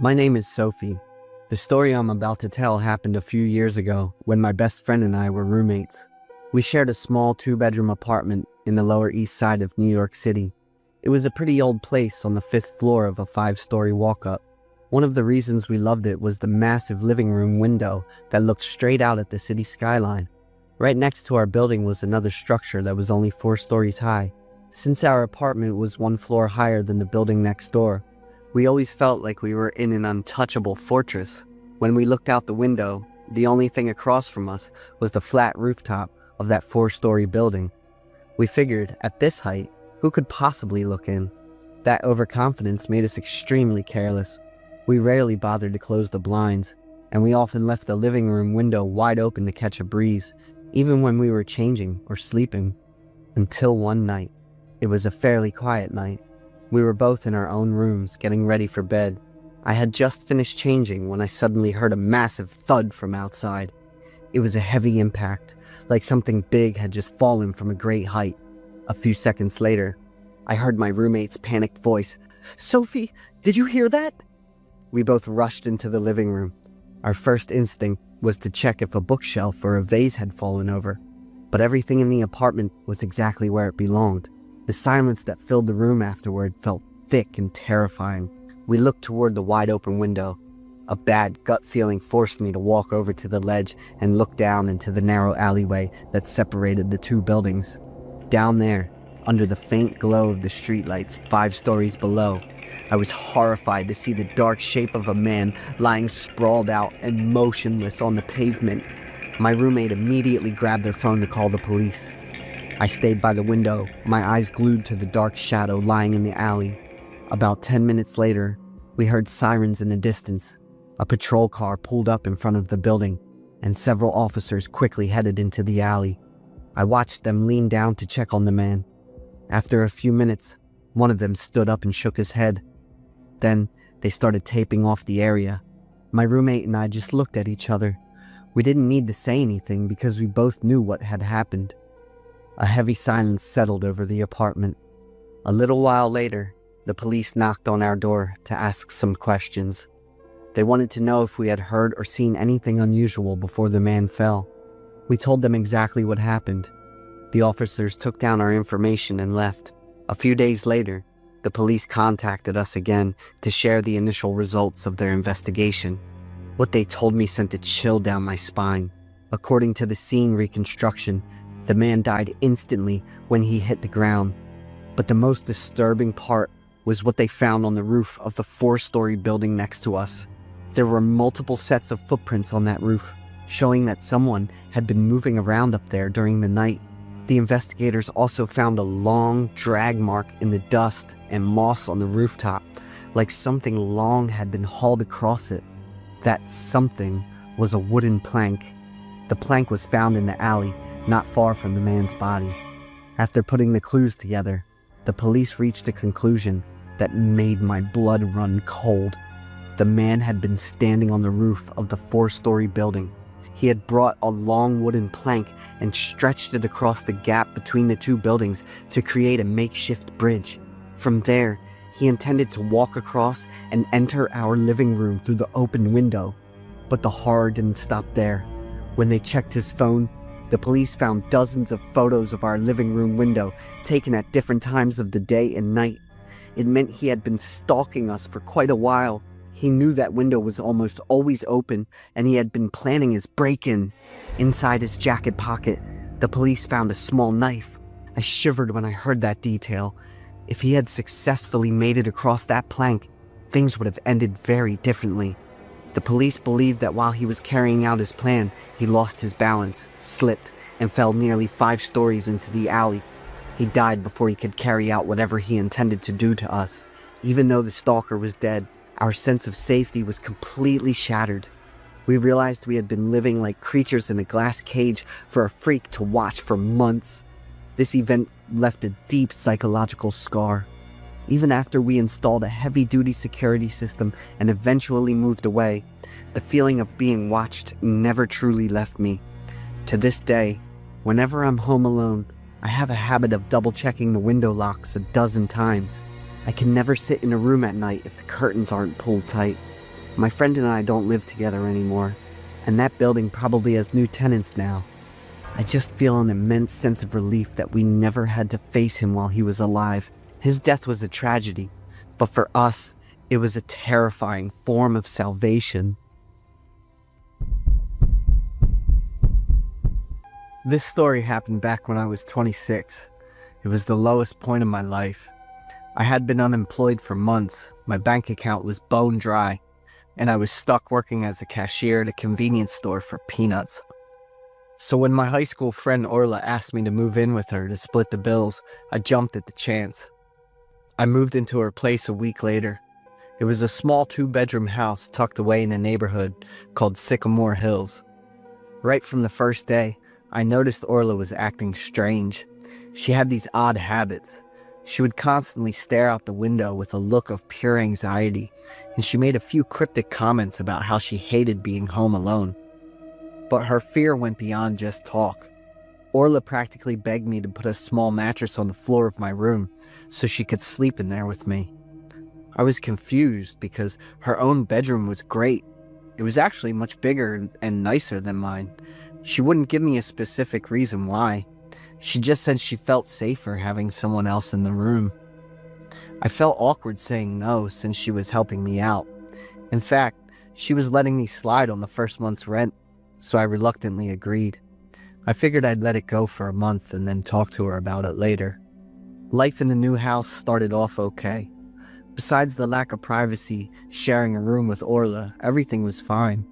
My name is Sophie. The story I'm about to tell happened a few years ago when my best friend and I were roommates. We shared a small two-bedroom apartment in the Lower East Side of New York City. It was a pretty old place on the 5th floor of a 5-story walk-up. One of the reasons we loved it was the massive living room window that looked straight out at the city skyline. Right next to our building was another structure that was only 4 stories high. Since our apartment was 1 floor higher than the building next door, we always felt like we were in an untouchable fortress. When we looked out the window, the only thing across from us was the flat rooftop of that 4-story building. We figured, at this height, who could possibly look in? That overconfidence made us extremely careless. We rarely bothered to close the blinds, and we often left the living room window wide open to catch a breeze, even when we were changing or sleeping. Until one night. It was a fairly quiet night. We were both in our own rooms, getting ready for bed. I had just finished changing when I suddenly heard a massive thud from outside. It was a heavy impact, like something big had just fallen from a great height. A few seconds later, I heard my roommate's panicked voice. "Sophie, did you hear that?" We both rushed into the living room. Our first instinct was to check if a bookshelf or a vase had fallen over, but everything in the apartment was exactly where it belonged. The silence that filled the room afterward felt thick and terrifying. We looked toward the wide-open window. A bad gut feeling forced me to walk over to the ledge and look down into the narrow alleyway that separated the 2 buildings. Down there, under the faint glow of the streetlights 5 stories below, I was horrified to see the dark shape of a man lying sprawled out and motionless on the pavement. My roommate immediately grabbed their phone to call the police. I stayed by the window, my eyes glued to the dark shadow lying in the alley. About 10 minutes later, we heard sirens in the distance. A patrol car pulled up in front of the building, and several officers quickly headed into the alley. I watched them lean down to check on the man. After a few minutes, one of them stood up and shook his head. Then, they started taping off the area. My roommate and I just looked at each other. We didn't need to say anything because we both knew what had happened. A heavy silence settled over the apartment. A little while later, the police knocked on our door to ask some questions. They wanted to know if we had heard or seen anything unusual before the man fell. We told them exactly what happened. The officers took down our information and left. A few days later, the police contacted us again to share the initial results of their investigation. What they told me sent a chill down my spine. According to the scene reconstruction, the man died instantly when he hit the ground. But the most disturbing part was what they found on the roof of the 4-story building next to us. There were multiple sets of footprints on that roof, showing that someone had been moving around up there during the night. The investigators also found a long drag mark in the dust and moss on the rooftop, like something long had been hauled across it. That something was a wooden plank. The plank was found in the alley, not far from the man's body. After putting the clues together, the police reached a conclusion that made my blood run cold. The man had been standing on the roof of the 4-story building. He had brought a long wooden plank and stretched it across the gap between the 2 buildings to create a makeshift bridge. From there, he intended to walk across and enter our living room through the open window. But the horror didn't stop there. When they checked his phone, the police found dozens of photos of our living room window taken at different times of the day and night. It meant he had been stalking us for quite a while. He knew that window was almost always open, and he had been planning his break-in. Inside his jacket pocket, the police found a small knife. I shivered when I heard that detail. If he had successfully made it across that plank, things would have ended very differently. The police believed that while he was carrying out his plan, he lost his balance, slipped, and fell nearly 5 stories into the alley. He died before he could carry out whatever he intended to do to us. Even though the stalker was dead, our sense of safety was completely shattered. We realized we had been living like creatures in a glass cage for a freak to watch for months. This event left a deep psychological scar. Even after we installed a heavy-duty security system and eventually moved away, the feeling of being watched never truly left me. To this day, whenever I'm home alone, I have a habit of double-checking the window locks a dozen times. I can never sit in a room at night if the curtains aren't pulled tight. My friend and I don't live together anymore, and that building probably has new tenants now. I just feel an immense sense of relief that we never had to face him while he was alive. His death was a tragedy, but for us, it was a terrifying form of salvation. This story happened back when I was 26. It was the lowest point of my life. I had been unemployed for months, my bank account was bone dry, and I was stuck working as a cashier at a convenience store for peanuts. So when my high school friend Orla asked me to move in with her to split the bills, I jumped at the chance. I moved into her place a week later. It was a small 2-bedroom house tucked away in a neighborhood called Sycamore Hills. Right from the first day, I noticed Orla was acting strange. She had these odd habits. She would constantly stare out the window with a look of pure anxiety, and she made a few cryptic comments about how she hated being home alone. But her fear went beyond just talk. Orla practically begged me to put a small mattress on the floor of my room so she could sleep in there with me. I was confused because her own bedroom was great. It was actually much bigger and nicer than mine. She wouldn't give me a specific reason why. She just said she felt safer having someone else in the room. I felt awkward saying no since she was helping me out. In fact, she was letting me slide on the first month's rent, so I reluctantly agreed. I figured I'd let it go for a month and then talk to her about it later. Life in the new house started off okay. Besides the lack of privacy, sharing a room with Orla, everything was fine.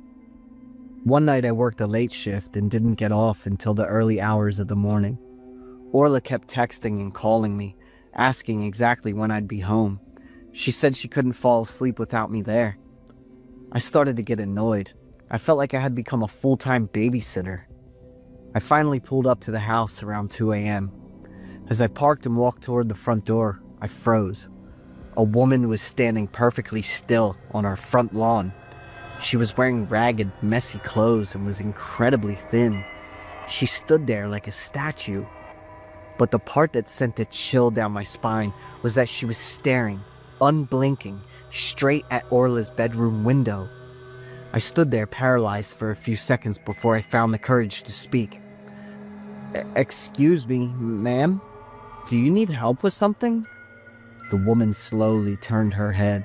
One night I worked a late shift and didn't get off until the early hours of the morning. Orla kept texting and calling me, asking exactly when I'd be home. She said she couldn't fall asleep without me there. I started to get annoyed. I felt like I had become a full-time babysitter. I finally pulled up to the house around 2 a.m. As I parked and walked toward the front door, I froze. A woman was standing perfectly still on our front lawn. She was wearing ragged, messy clothes and was incredibly thin. She stood there like a statue. But the part that sent a chill down my spine was that she was staring, unblinking, straight at Orla's bedroom window. I stood there paralyzed for a few seconds before I found the courage to speak. "Excuse me, ma'am? Do you need help with something?" The woman slowly turned her head.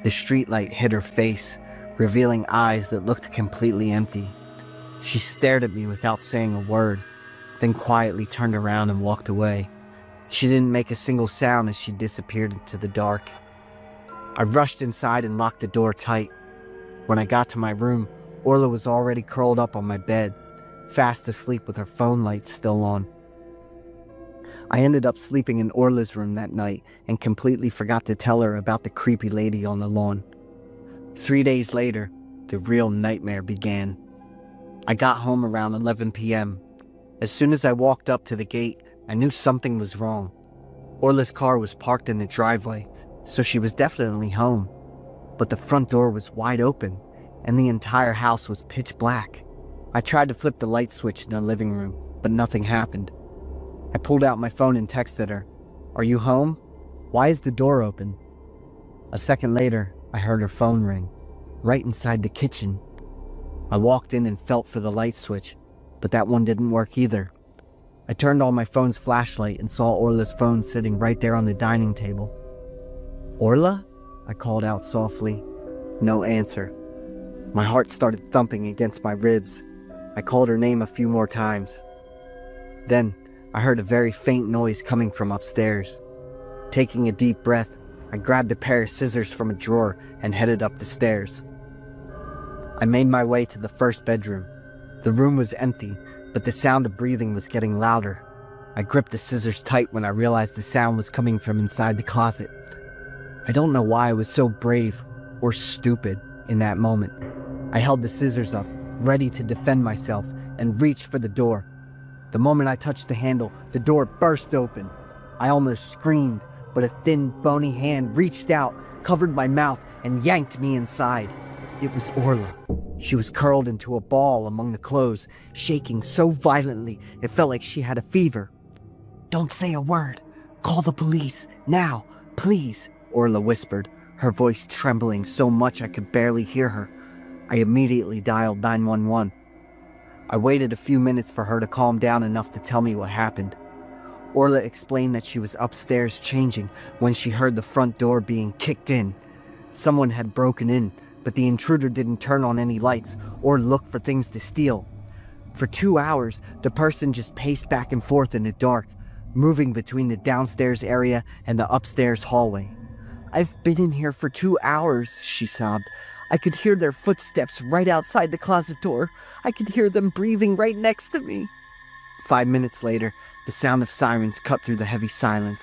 The streetlight hit her face, revealing eyes that looked completely empty. She stared at me without saying a word, then quietly turned around and walked away. She didn't make a single sound as she disappeared into the dark. I rushed inside and locked the door tight. When I got to my room, Orla was already curled up on my bed, fast asleep with her phone light still on. I ended up sleeping in Orla's room that night and completely forgot to tell her about the creepy lady on the lawn. 3 days later, the real nightmare began. I got home around 11 p.m. As soon as I walked up to the gate, I knew something was wrong. Orla's car was parked in the driveway, so she was definitely home. But the front door was wide open, and the entire house was pitch black. I tried to flip the light switch in the living room, but nothing happened. I pulled out my phone and texted her, "Are you home? Why is the door open?" A second later, I heard her phone ring, right inside the kitchen. I walked in and felt for the light switch, but that one didn't work either. I turned on my phone's flashlight and saw Orla's phone sitting right there on the dining table. "Orla?" I called out softly. No answer. My heart started thumping against my ribs. I called her name a few more times. Then, I heard a very faint noise coming from upstairs. Taking a deep breath, I grabbed a pair of scissors from a drawer and headed up the stairs. I made my way to the first bedroom. The room was empty, but the sound of breathing was getting louder. I gripped the scissors tight when I realized the sound was coming from inside the closet. I don't know why I was so brave or stupid in that moment. I held the scissors up, ready to defend myself, and reached for the door. The moment I touched the handle, the door burst open. I almost screamed, but a thin, bony hand reached out, covered my mouth, and yanked me inside. It was Orla. She was curled into a ball among the clothes, shaking so violently it felt like she had a fever. "Don't say a word. Call the police, now, please," Orla whispered, her voice trembling so much I could barely hear her. I immediately dialed 911. I waited a few minutes for her to calm down enough to tell me what happened. Orla explained that she was upstairs changing when she heard the front door being kicked in. Someone had broken in, but the intruder didn't turn on any lights or look for things to steal. For 2 hours, the person just paced back and forth in the dark, moving between the downstairs area and the upstairs hallway. "I've been in here for 2 hours," she sobbed. "I could hear their footsteps right outside the closet door. I could hear them breathing right next to me." 5 minutes later, the sound of sirens cut through the heavy silence.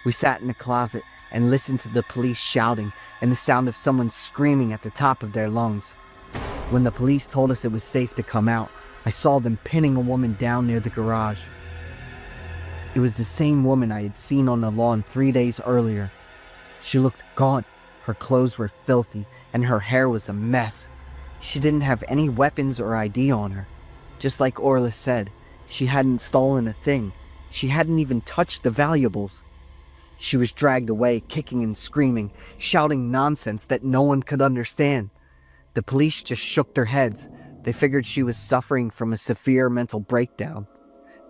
We sat in the closet and listened to the police shouting and the sound of someone screaming at the top of their lungs. When the police told us it was safe to come out, I saw them pinning a woman down near the garage. It was the same woman I had seen on the lawn 3 days earlier. She looked gaunt, her clothes were filthy, and her hair was a mess. She didn't have any weapons or ID on her. Just like Orla said, she hadn't stolen a thing. She hadn't even touched the valuables. She was dragged away, kicking and screaming, shouting nonsense that no one could understand. The police just shook their heads. They figured she was suffering from a severe mental breakdown.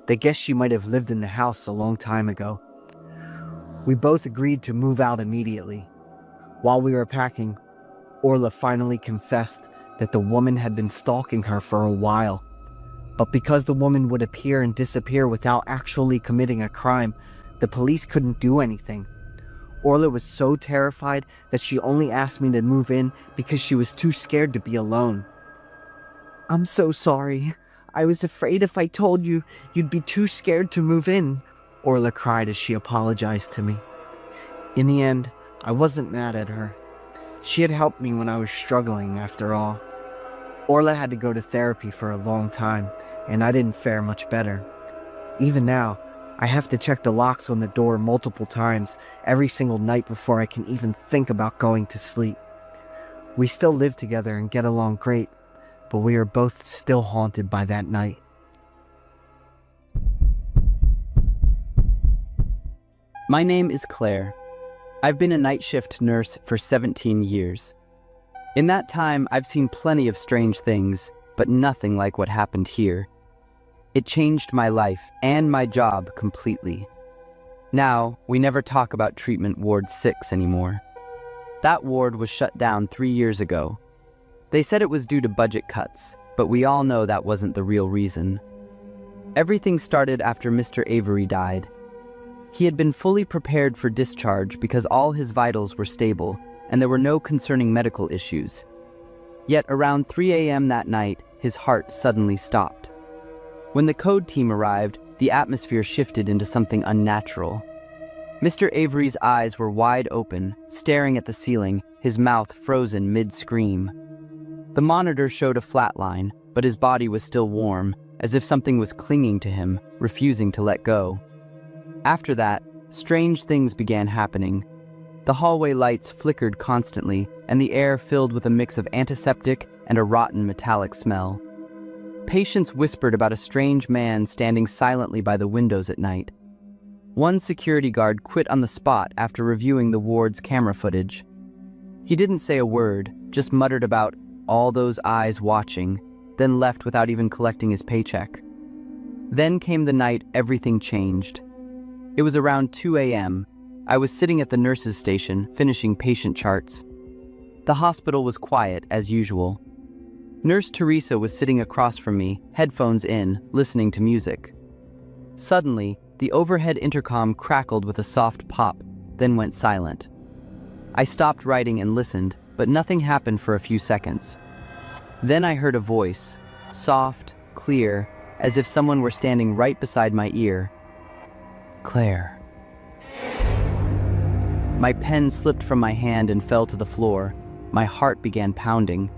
They guessed she might have lived in the house a long time ago. We both agreed to move out immediately. While we were packing, Orla finally confessed that the woman had been stalking her for a while. But because the woman would appear and disappear without actually committing a crime, the police couldn't do anything. Orla was so terrified that she only asked me to move in because she was too scared to be alone. "I'm so sorry. I was afraid if I told you, you'd be too scared to move in," Orla cried as she apologized to me. In the end, I wasn't mad at her. She had helped me when I was struggling, after all. Orla had to go to therapy for a long time, and I didn't fare much better. Even now, I have to check the locks on the door multiple times every single night before I can even think about going to sleep. We still live together and get along great, but we are both still haunted by that night. My name is Claire. I've been a night shift nurse for 17 years. In that time, I've seen plenty of strange things, but nothing like what happened here. It changed my life and my job completely. Now, we never talk about Treatment Ward 6 anymore. That ward was shut down 3 years ago. They said it was due to budget cuts, but we all know that wasn't the real reason. Everything started after Mr. Avery died. He had been fully prepared for discharge because all his vitals were stable and there were no concerning medical issues. Yet around 3 a.m. that night, his heart suddenly stopped. When the code team arrived, the atmosphere shifted into something unnatural. Mr. Avery's eyes were wide open, staring at the ceiling, his mouth frozen mid-scream. The monitor showed a flat line, but his body was still warm, as if something was clinging to him, refusing to let go. After that, strange things began happening. The hallway lights flickered constantly, and the air filled with a mix of antiseptic and a rotten metallic smell. Patients whispered about a strange man standing silently by the windows at night. One security guard quit on the spot after reviewing the ward's camera footage. He didn't say a word, just muttered about all those eyes watching, then left without even collecting his paycheck. Then came the night everything changed. It was around 2 a.m. I was sitting at the nurse's station, finishing patient charts. The hospital was quiet, as usual. Nurse Teresa was sitting across from me, headphones in, listening to music. Suddenly, the overhead intercom crackled with a soft pop, then went silent. I stopped writing and listened, but nothing happened for a few seconds. Then I heard a voice, soft, clear, as if someone were standing right beside my ear. "Claire." My pen slipped from my hand and fell to the floor. My heart began pounding.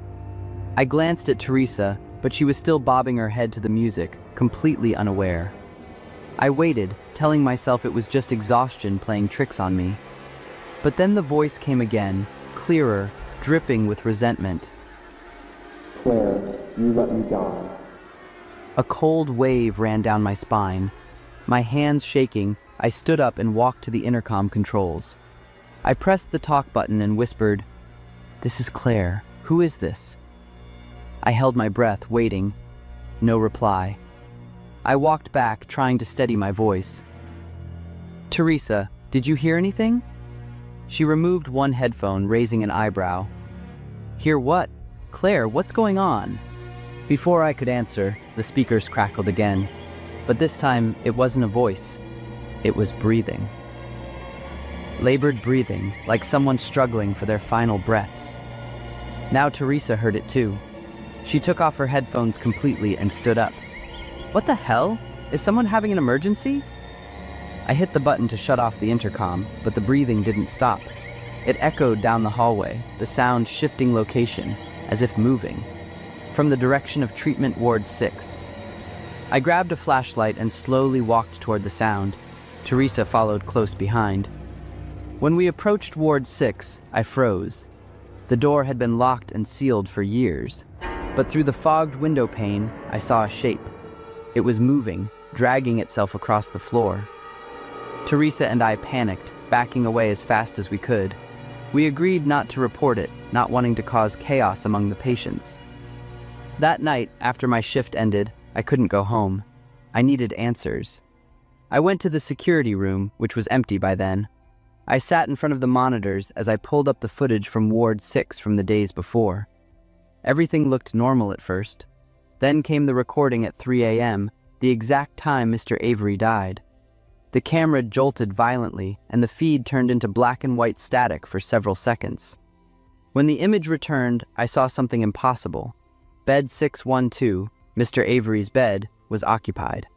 I glanced at Teresa, but she was still bobbing her head to the music, completely unaware. I waited, telling myself it was just exhaustion playing tricks on me. But then the voice came again, clearer, dripping with resentment. "Claire, you let me die." A cold wave ran down my spine. My hands shaking, I stood up and walked to the intercom controls. I pressed the talk button and whispered, "This is Claire. Who is this?" I held my breath, waiting. No reply. I walked back, trying to steady my voice. "Teresa, did you hear anything?" She removed one headphone, raising an eyebrow. "Hear what? Claire, what's going on?" Before I could answer, the speakers crackled again. But this time, it wasn't a voice. It was breathing. Labored breathing, like someone struggling for their final breaths. Now Teresa heard it too. She took off her headphones completely and stood up. "What the hell? Is someone having an emergency?" I hit the button to shut off the intercom, but the breathing didn't stop. It echoed down the hallway, the sound shifting location, as if moving, from the direction of Treatment Ward 6. I grabbed a flashlight and slowly walked toward the sound. Teresa followed close behind. When we approached Ward 6, I froze. The door had been locked and sealed for years, but through the fogged window pane, I saw a shape. It was moving, dragging itself across the floor. Teresa and I panicked, backing away as fast as we could. We agreed not to report it, not wanting to cause chaos among the patients. That night, after my shift ended, I couldn't go home. I needed answers. I went to the security room, which was empty by then. I sat in front of the monitors as I pulled up the footage from Ward 6 from the days before. Everything looked normal at first. Then came the recording at 3 a.m., the exact time Mr. Avery died. The camera jolted violently, and the feed turned into black and white static for several seconds. When the image returned, I saw something impossible. Bed 612, Mr. Avery's bed, was occupied.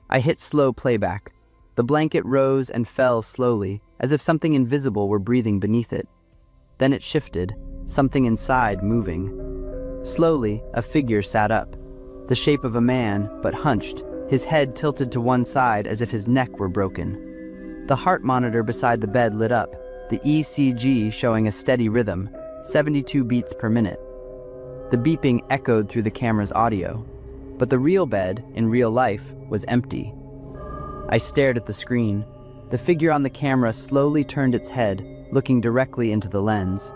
I hit slow playback. The blanket rose and fell slowly, as if something invisible were breathing beneath it. Then it shifted, something inside moving. Slowly, a figure sat up. The shape of a man, but hunched, his head tilted to one side as if his neck were broken. The heart monitor beside the bed lit up, the ECG showing a steady rhythm, 72 beats per minute. The beeping echoed through the camera's audio, but the real bed, in real life, was empty. I stared at the screen. The figure on the camera slowly turned its head, looking directly into the lens.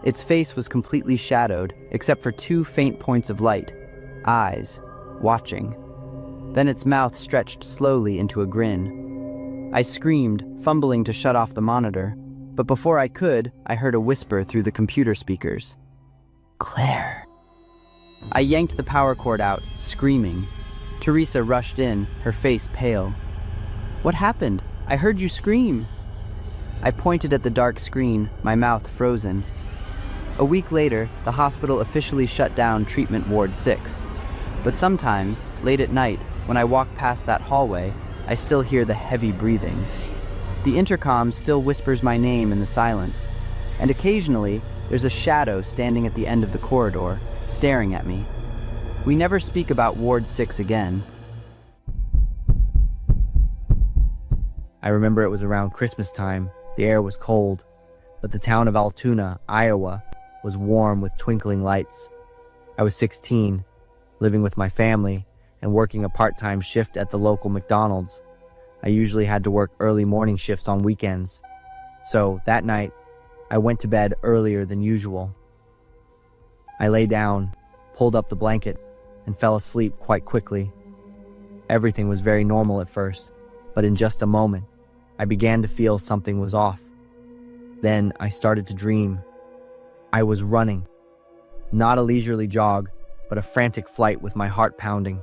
Its face was completely shadowed, except for two faint points of light, eyes, watching. Then its mouth stretched slowly into a grin. I screamed, fumbling to shut off the monitor, but before I could, I heard a whisper through the computer speakers. "Claire." I yanked the power cord out, screaming. Teresa rushed in, her face pale. "What happened? I heard you scream." I pointed at the dark screen, my mouth frozen. A week later, the hospital officially shut down Treatment Ward 6. But sometimes, late at night, when I walk past that hallway, I still hear the heavy breathing. The intercom still whispers my name in the silence, and occasionally, there's a shadow standing at the end of the corridor, staring at me. We never speak about Ward 6 again. I remember it was around Christmas time. The air was cold, but the town of Altoona, Iowa, was warm with twinkling lights. I was 16, living with my family, and working a part-time shift at the local McDonald's. I usually had to work early morning shifts on weekends. So, that night, I went to bed earlier than usual. I lay down, pulled up the blanket, and fell asleep quite quickly. Everything was very normal at first, but in just a moment, I began to feel something was off. Then I started to dream. I was running. Not a leisurely jog, but a frantic flight with my heart pounding.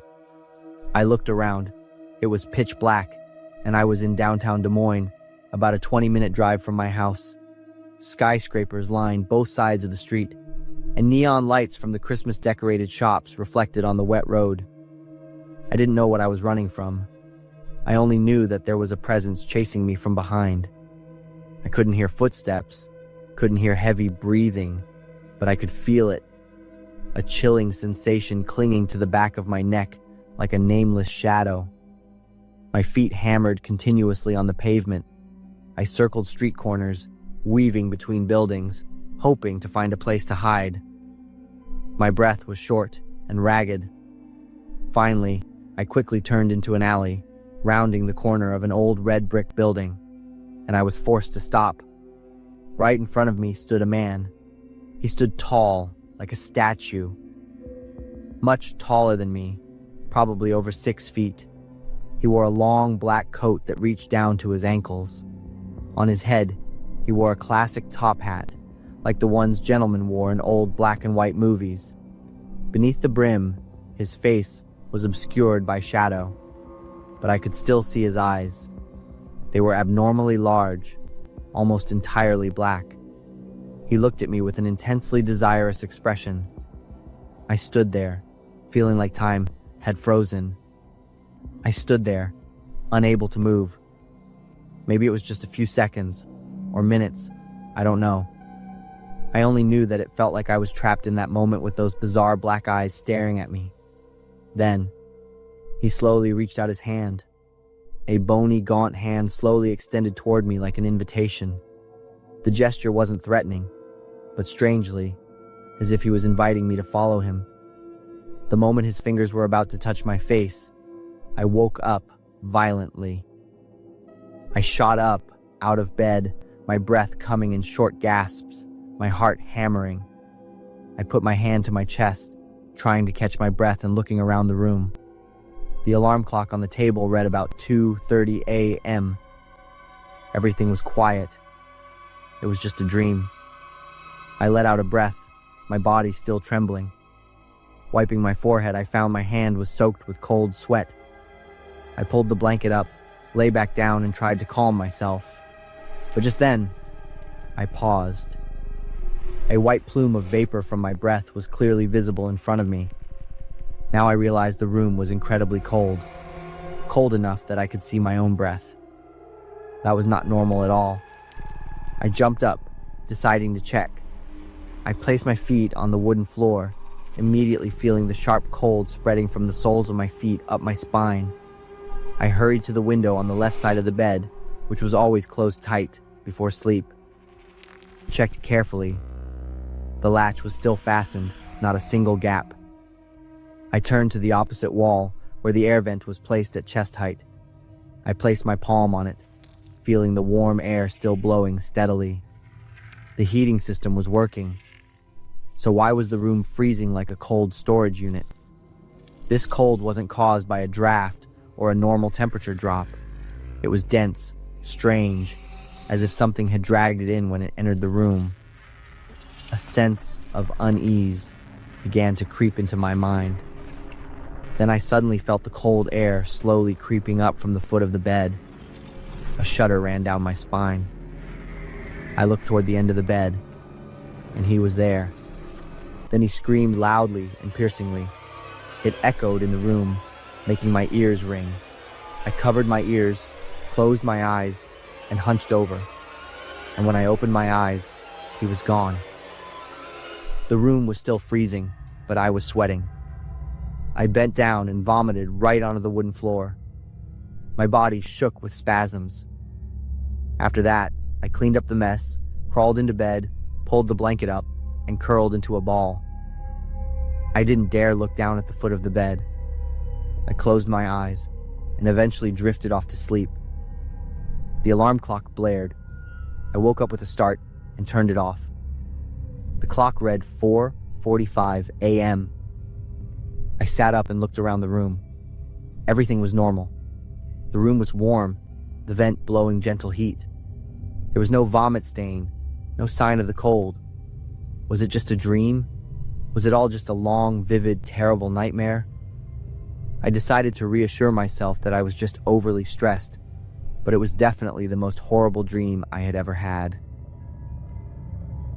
I looked around. It was pitch black, and I was in downtown Des Moines, about a 20-minute drive from my house. Skyscrapers lined both sides of the street, and neon lights from the Christmas-decorated shops reflected on the wet road. I didn't know what I was running from. I only knew that there was a presence chasing me from behind. I couldn't hear footsteps, couldn't hear heavy breathing, but I could feel it. A chilling sensation clinging to the back of my neck like a nameless shadow. My feet hammered continuously on the pavement. I circled street corners, weaving between buildings, hoping to find a place to hide. My breath was short and ragged. Finally, I quickly turned into an alley, rounding the corner of an old red brick building, and I was forced to stop. Right in front of me stood a man. He stood tall, like a statue. Much taller than me, probably over 6 feet. He wore a long black coat that reached down to his ankles. On his head, he wore a classic top hat, like the ones gentlemen wore in old black and white movies. Beneath the brim, his face was obscured by shadow, but I could still see his eyes. They were abnormally large, almost entirely black. He looked at me with an intensely desirous expression. I stood there, feeling like time had frozen. I stood there, unable to move. Maybe it was just a few seconds, or minutes, I don't know. I only knew that it felt like I was trapped in that moment with those bizarre black eyes staring at me. Then, he slowly reached out his hand. A bony, gaunt hand slowly extended toward me like an invitation. The gesture wasn't threatening, but strangely, as if he was inviting me to follow him. The moment his fingers were about to touch my face, I woke up violently. I shot up, out of bed, my breath coming in short gasps, my heart hammering. I put my hand to my chest, trying to catch my breath and looking around the room. The alarm clock on the table read about 2:30 a.m. Everything was quiet. It was just a dream. I let out a breath, my body still trembling. Wiping my forehead, I found my hand was soaked with cold sweat. I pulled the blanket up, lay back down, and tried to calm myself. But just then, I paused. A white plume of vapor from my breath was clearly visible in front of me. Now I realized the room was incredibly cold. Cold enough that I could see my own breath. That was not normal at all. I jumped up, deciding to check. I placed my feet on the wooden floor, immediately feeling the sharp cold spreading from the soles of my feet up my spine. I hurried to the window on the left side of the bed, which was always closed tight before sleep. Checked carefully. The latch was still fastened, not a single gap. I turned to the opposite wall, where the air vent was placed at chest height. I placed my palm on it, feeling the warm air still blowing steadily. The heating system was working. So why was the room freezing like a cold storage unit? This cold wasn't caused by a draft or a normal temperature drop. It was dense, strange, as if something had dragged it in when it entered the room. A sense of unease began to creep into my mind. Then I suddenly felt the cold air slowly creeping up from the foot of the bed. A shudder ran down my spine. I looked toward the end of the bed, and he was there. Then he screamed loudly and piercingly. It echoed in the room, making my ears ring. I covered my ears, closed my eyes, and hunched over. And when I opened my eyes, he was gone. The room was still freezing, but I was sweating. I bent down and vomited right onto the wooden floor. My body shook with spasms. After that, I cleaned up the mess, crawled into bed, pulled the blanket up, and curled into a ball. I didn't dare look down at the foot of the bed. I closed my eyes and eventually drifted off to sleep. The alarm clock blared. I woke up with a start and turned it off. The clock read 4:45 a.m. I sat up and looked around the room. Everything was normal. The room was warm, the vent blowing gentle heat. There was no vomit stain, no sign of the cold. Was it just a dream? Was it all just a long, vivid, terrible nightmare? I decided to reassure myself that I was just overly stressed, but it was definitely the most horrible dream I had ever had.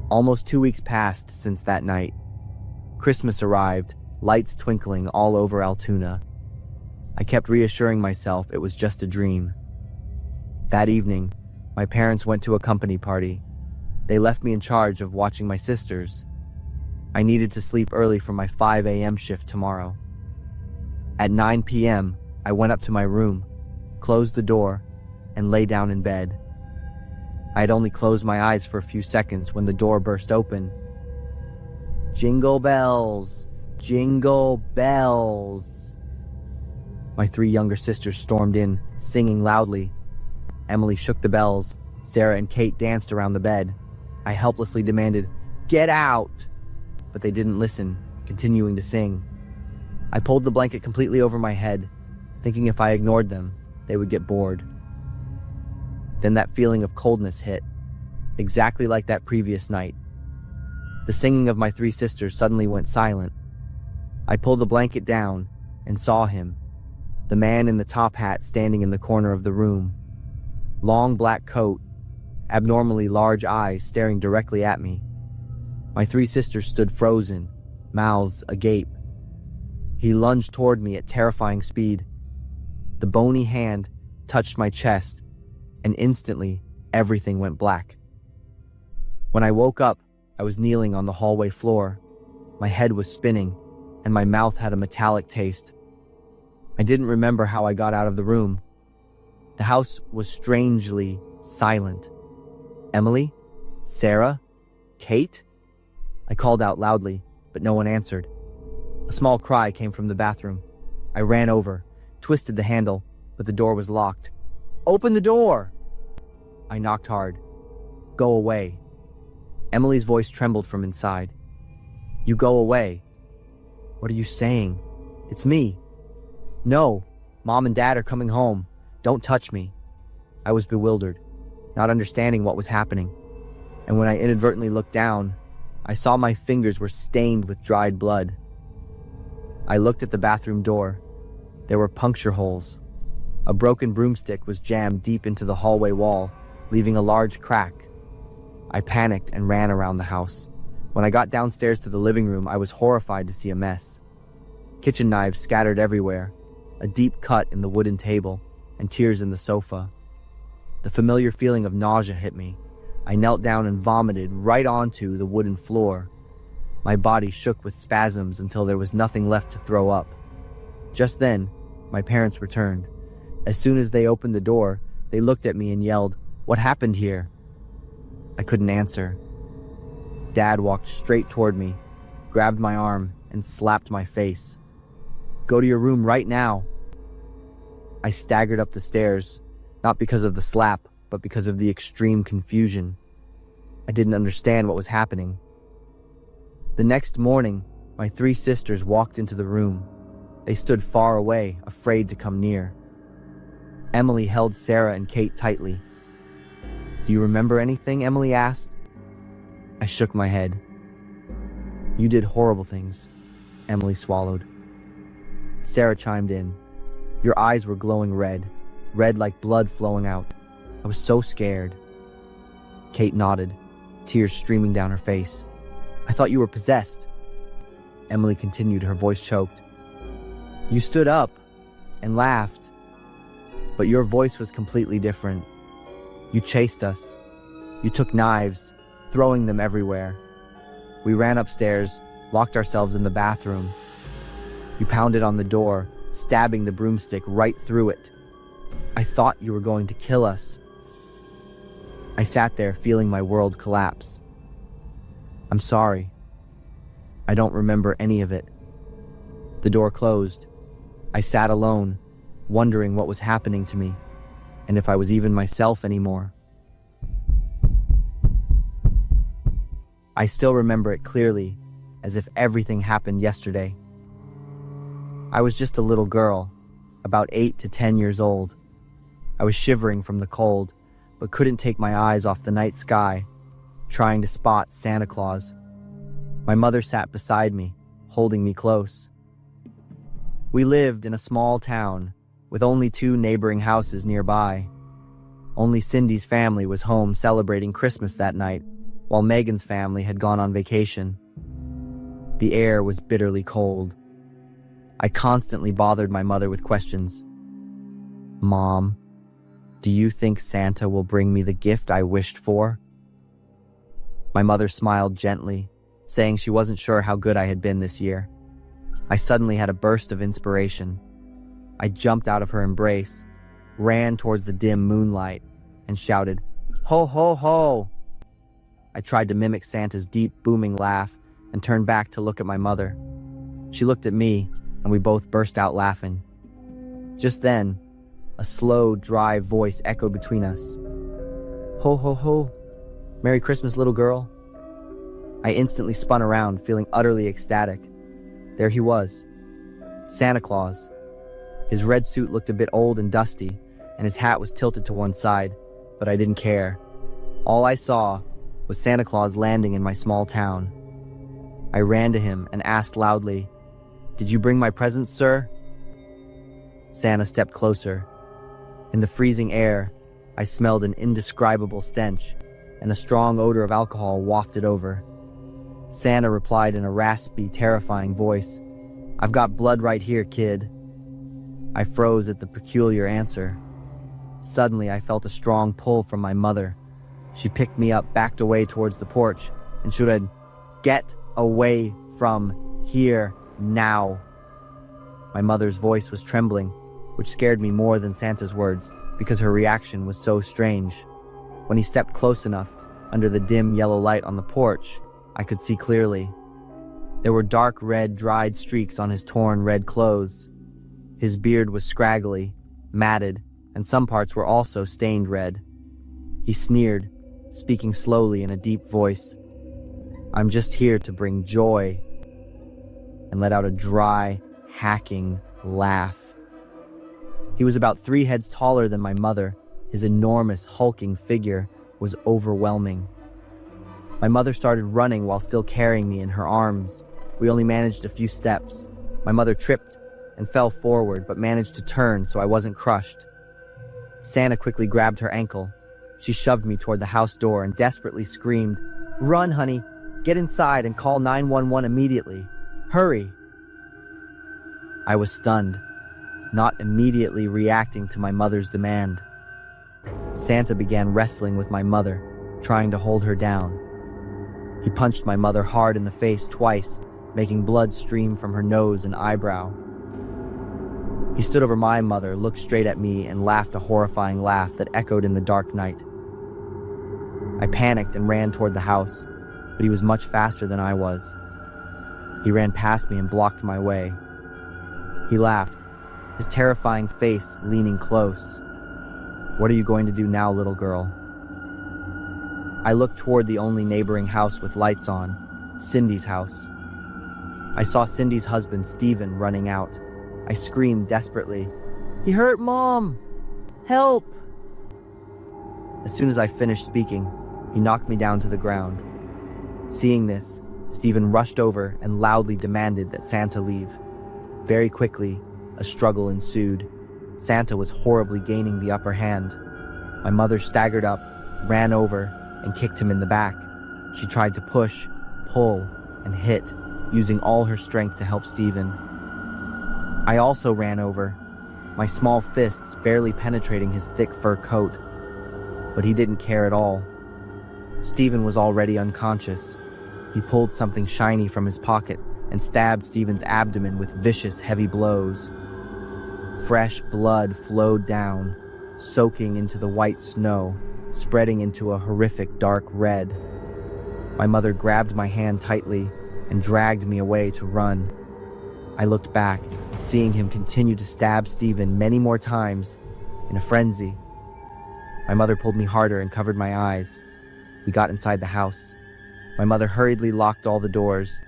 Almost 2 weeks passed since that night. Christmas arrived, lights twinkling all over Altoona. I kept reassuring myself it was just a dream. That evening, my parents went to a company party. They left me in charge of watching my sisters. I needed to sleep early for my 5 a.m. shift tomorrow. At 9 p.m., I went up to my room, closed the door, and lay down in bed. I had only closed my eyes for a few seconds when the door burst open. Jingle bells! Jingle bells! My 3 younger sisters stormed in, singing loudly. Emily shook the bells. Sarah and Kate danced around the bed. I helplessly demanded, "Get out!" But they didn't listen, continuing to sing. I pulled the blanket completely over my head, thinking if I ignored them, they would get bored. Then that feeling of coldness hit, exactly like that previous night. The singing of my 3 sisters suddenly went silent. I pulled the blanket down and saw him, the man in the top hat standing in the corner of the room. Long black coat, abnormally large eyes staring directly at me. My 3 sisters stood frozen, mouths agape. He lunged toward me at terrifying speed. The bony hand touched my chest, and instantly everything went black. When I woke up, I was kneeling on the hallway floor. My head was spinning, and my mouth had a metallic taste. I didn't remember how I got out of the room. The house was strangely silent. Emily? Sarah? Kate? I called out loudly, but no one answered. A small cry came from the bathroom. I ran over, twisted the handle, but the door was locked. "Open the door!" I knocked hard. "Go away." Emily's voice trembled from inside. "You go away." "What are you saying? It's me." "No, Mom and Dad are coming home. Don't touch me." I was bewildered, not understanding what was happening. And when I inadvertently looked down, I saw my fingers were stained with dried blood. I looked at the bathroom door. There were puncture holes. A broken broomstick was jammed deep into the hallway wall, leaving a large crack. I panicked and ran around the house. When I got downstairs to the living room, I was horrified to see a mess. Kitchen knives scattered everywhere, a deep cut in the wooden table, and tears in the sofa. The familiar feeling of nausea hit me. I knelt down and vomited right onto the wooden floor. My body shook with spasms until there was nothing left to throw up. Just then, my parents returned. As soon as they opened the door, they looked at me and yelled, "What happened here?" I couldn't answer. Dad walked straight toward me, grabbed my arm, and slapped my face. "Go to your room right now." I staggered up the stairs, not because of the slap, but because of the extreme confusion. I didn't understand what was happening. The next morning, my 3 sisters walked into the room. They stood far away, afraid to come near. Emily held Sarah and Kate tightly. "Do you remember anything?" Emily asked. I shook my head. "You did horrible things," Emily swallowed. Sarah chimed in. "Your eyes were glowing red like blood flowing out. I was so scared." Kate nodded, tears streaming down her face. "I thought you were possessed." Emily continued, her voice choked. "You stood up and laughed, but your voice was completely different. You chased us. You took knives, throwing them everywhere. We ran upstairs, locked ourselves in the bathroom. You pounded on the door, stabbing the broomstick right through it. I thought you were going to kill us." I sat there feeling my world collapse. "I'm sorry. I don't remember any of it." The door closed. I sat alone, wondering what was happening to me, and if I was even myself anymore. I still remember it clearly, as if everything happened yesterday. I was just a little girl, about 8 to 10 years old. I was shivering from the cold, but couldn't take my eyes off the night sky, trying to spot Santa Claus. My mother sat beside me, holding me close. We lived in a small town, with only 2 neighboring houses nearby. Only Cindy's family was home celebrating Christmas that night, while Megan's family had gone on vacation. The air was bitterly cold. I constantly bothered my mother with questions. "Mom, do you think Santa will bring me the gift I wished for?" My mother smiled gently, saying she wasn't sure how good I had been this year. I suddenly had a burst of inspiration. I jumped out of her embrace, ran towards the dim moonlight, and shouted, "Ho, ho, ho!" I tried to mimic Santa's deep, booming laugh and turned back to look at my mother. She looked at me, and we both burst out laughing. Just then, a slow, dry voice echoed between us. "Ho, ho, ho! "Merry Christmas, little girl." I instantly spun around, feeling utterly ecstatic. There he was, Santa Claus. His red suit looked a bit old and dusty, and his hat was tilted to one side, but I didn't care. All I saw was Santa Claus landing in my small town. I ran to him and asked loudly, "Did you bring my presents, sir?" Santa stepped closer. In the freezing air, I smelled an indescribable stench, and a strong odor of alcohol wafted over. Santa replied in a raspy, terrifying voice, "I've got blood right here, kid." I froze at the peculiar answer. Suddenly, I felt a strong pull from my mother. She picked me up, backed away towards the porch, and shouted, "Get away from here now." My mother's voice was trembling, which scared me more than Santa's words, because her reaction was so strange. When he stepped close enough, under the dim yellow light on the porch, I could see clearly. There were dark red, dried streaks on his torn red clothes. His beard was scraggly, matted, and some parts were also stained red. He sneered, speaking slowly in a deep voice. "I'm just here to bring joy," and let out a dry, hacking laugh. He was about 3 heads taller than my mother. His enormous, hulking figure was overwhelming. My mother started running while still carrying me in her arms. We only managed a few steps. My mother tripped and fell forward, but managed to turn so I wasn't crushed. Santa quickly grabbed her ankle. She shoved me toward the house door and desperately screamed, "Run, honey! Get inside and call 911 immediately! Hurry!" I was stunned, not immediately reacting to my mother's demand. Santa began wrestling with my mother, trying to hold her down. He punched my mother hard in the face twice, making blood stream from her nose and eyebrow. He stood over my mother, looked straight at me, and laughed a horrifying laugh that echoed in the dark night. I panicked and ran toward the house, but he was much faster than I was. He ran past me and blocked my way. He laughed, his terrifying face leaning close. "What are you going to do now, little girl?" I looked toward the only neighboring house with lights on, Cindy's house. I saw Cindy's husband, Steven, running out. I screamed desperately, "He hurt Mom! Help!" As soon as I finished speaking, he knocked me down to the ground. Seeing this, Steven rushed over and loudly demanded that Santa leave. Very quickly, a struggle ensued. Santa was horribly gaining the upper hand. My mother staggered up, ran over, and kicked him in the back. She tried to push, pull, and hit, using all her strength to help Steven. I also ran over, my small fists barely penetrating his thick fur coat. But he didn't care at all. Steven was already unconscious. He pulled something shiny from his pocket and stabbed Steven's abdomen with vicious, heavy blows. Fresh blood flowed down, soaking into the white snow, spreading into a horrific dark red. My mother grabbed my hand tightly and dragged me away to run. I looked back, seeing him continue to stab Steven many more times in a frenzy. My mother pulled me harder and covered my eyes. We got inside the house. My mother hurriedly locked all the doors,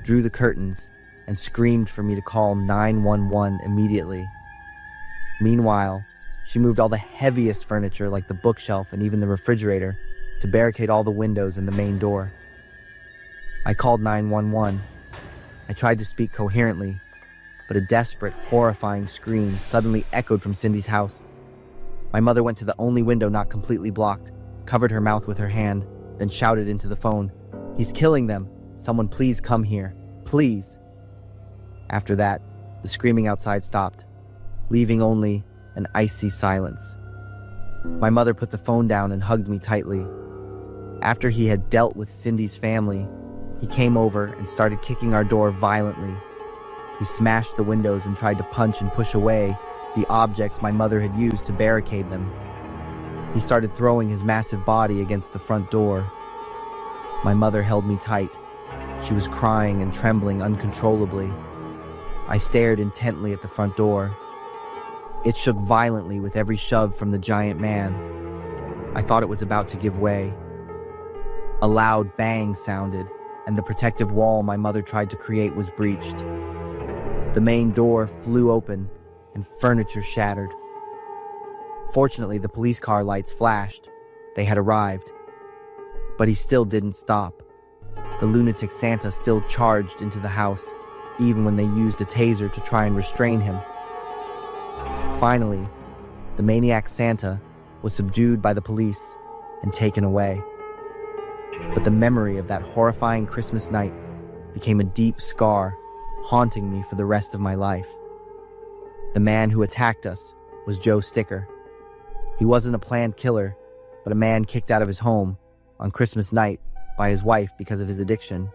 drew the curtains, and screamed for me to call 911 immediately. Meanwhile, she moved all the heaviest furniture like the bookshelf and even the refrigerator to barricade all the windows and the main door. I called 911. I tried to speak coherently, but a desperate, horrifying scream suddenly echoed from Cindy's house. My mother went to the only window not completely blocked, covered her mouth with her hand, then shouted into the phone, "He's killing them! Someone please come here! Please!" After that, the screaming outside stopped, leaving only an icy silence. My mother put the phone down and hugged me tightly. After he had dealt with Cindy's family, he came over and started kicking our door violently. He smashed the windows and tried to punch and push away the objects my mother had used to barricade them. He started throwing his massive body against the front door. My mother held me tight. She was crying and trembling uncontrollably. I stared intently at the front door. It shook violently with every shove from the giant man. I thought it was about to give way. A loud bang sounded, and the protective wall my mother tried to create was breached. The main door flew open, and furniture shattered. Fortunately, the police car lights flashed. They had arrived. But he still didn't stop. The lunatic Santa still charged into the house, even when they used a taser to try and restrain him. Finally, the maniac Santa was subdued by the police and taken away. But the memory of that horrifying Christmas night became a deep scar, haunting me for the rest of my life. The man who attacked us was Joe Sticker. He wasn't a planned killer, but a man kicked out of his home on Christmas night by his wife because of his addiction.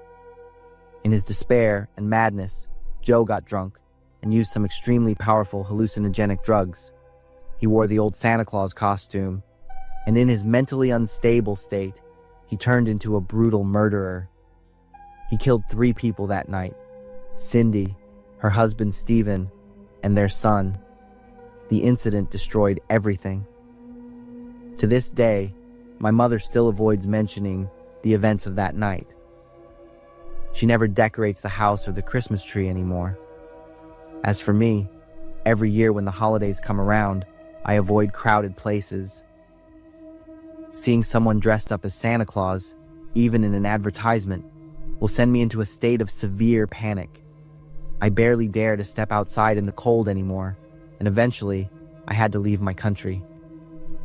In his despair and madness, Joe got drunk and used some extremely powerful hallucinogenic drugs. He wore the old Santa Claus costume, and in his mentally unstable state, he turned into a brutal murderer. He killed 3 people that night: Cindy, her husband Stephen, and their son. The incident destroyed everything. To this day, my mother still avoids mentioning the events of that night. She never decorates the house or the Christmas tree anymore. As for me, every year when the holidays come around, I avoid crowded places. Seeing someone dressed up as Santa Claus, even in an advertisement, will send me into a state of severe panic. I barely dare to step outside in the cold anymore, and eventually, I had to leave my country.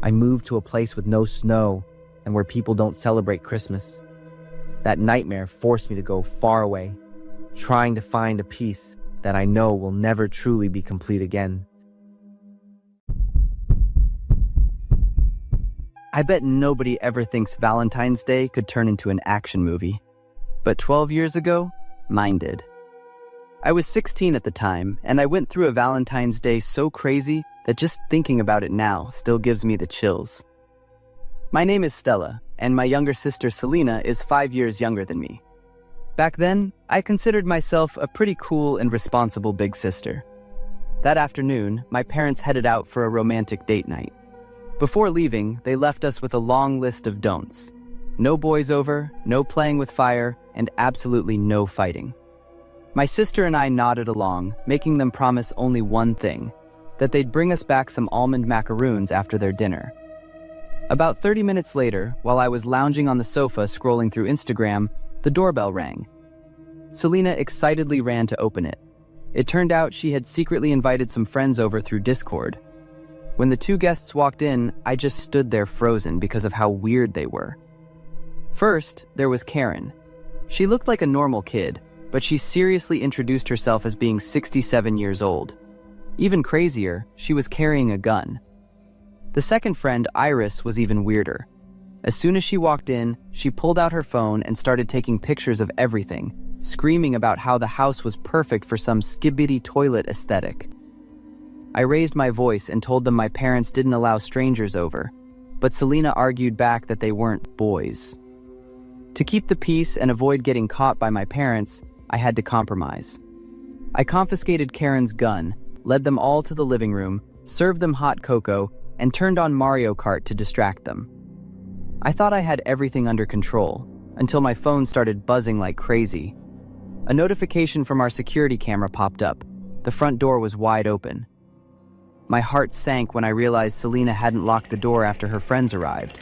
I moved to a place with no snow and where people don't celebrate Christmas. That nightmare forced me to go far away, trying to find a peace that I know will never truly be complete again. I bet nobody ever thinks Valentine's Day could turn into an action movie. But 12 years ago, mine did. I was 16 at the time, and I went through a Valentine's Day so crazy that just thinking about it now still gives me the chills. My name is Stella, and my younger sister Selena is 5 years younger than me. Back then, I considered myself a pretty cool and responsible big sister. That afternoon, my parents headed out for a romantic date night. Before leaving, they left us with a long list of don'ts. No boys over, no playing with fire, and absolutely no fighting. My sister and I nodded along, making them promise only one thing: that they'd bring us back some almond macaroons after their dinner. About 30 minutes later, while I was lounging on the sofa scrolling through Instagram, the doorbell rang. Selena excitedly ran to open it. It turned out she had secretly invited some friends over through Discord. When the 2 guests walked in, I just stood there frozen because of how weird they were. First, there was Karen. She looked like a normal kid, but she seriously introduced herself as being 67 years old. Even crazier, she was carrying a gun. The second friend, Iris, was even weirder. As soon as she walked in, she pulled out her phone and started taking pictures of everything, screaming about how the house was perfect for some skibbity toilet aesthetic. I raised my voice and told them my parents didn't allow strangers over, but Selena argued back that they weren't boys. To keep the peace and avoid getting caught by my parents, I had to compromise. I confiscated Karen's gun, led them all to the living room, served them hot cocoa, and turned on Mario Kart to distract them. I thought I had everything under control, until my phone started buzzing like crazy. A notification from our security camera popped up. The front door was wide open. My heart sank when I realized Selena hadn't locked the door after her friends arrived.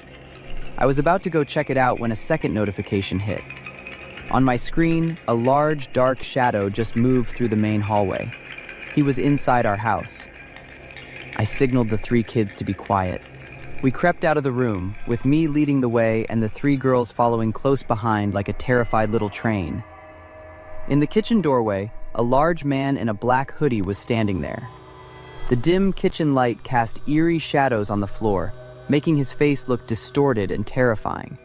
I was about to go check it out when a second notification hit. On my screen, a large, dark shadow just moved through the main hallway. He was inside our house. I signaled the 3 kids to be quiet. We crept out of the room, with me leading the way and the 3 girls following close behind like a terrified little train. In the kitchen doorway, a large man in a black hoodie was standing there. The dim kitchen light cast eerie shadows on the floor, making his face look distorted and terrifying.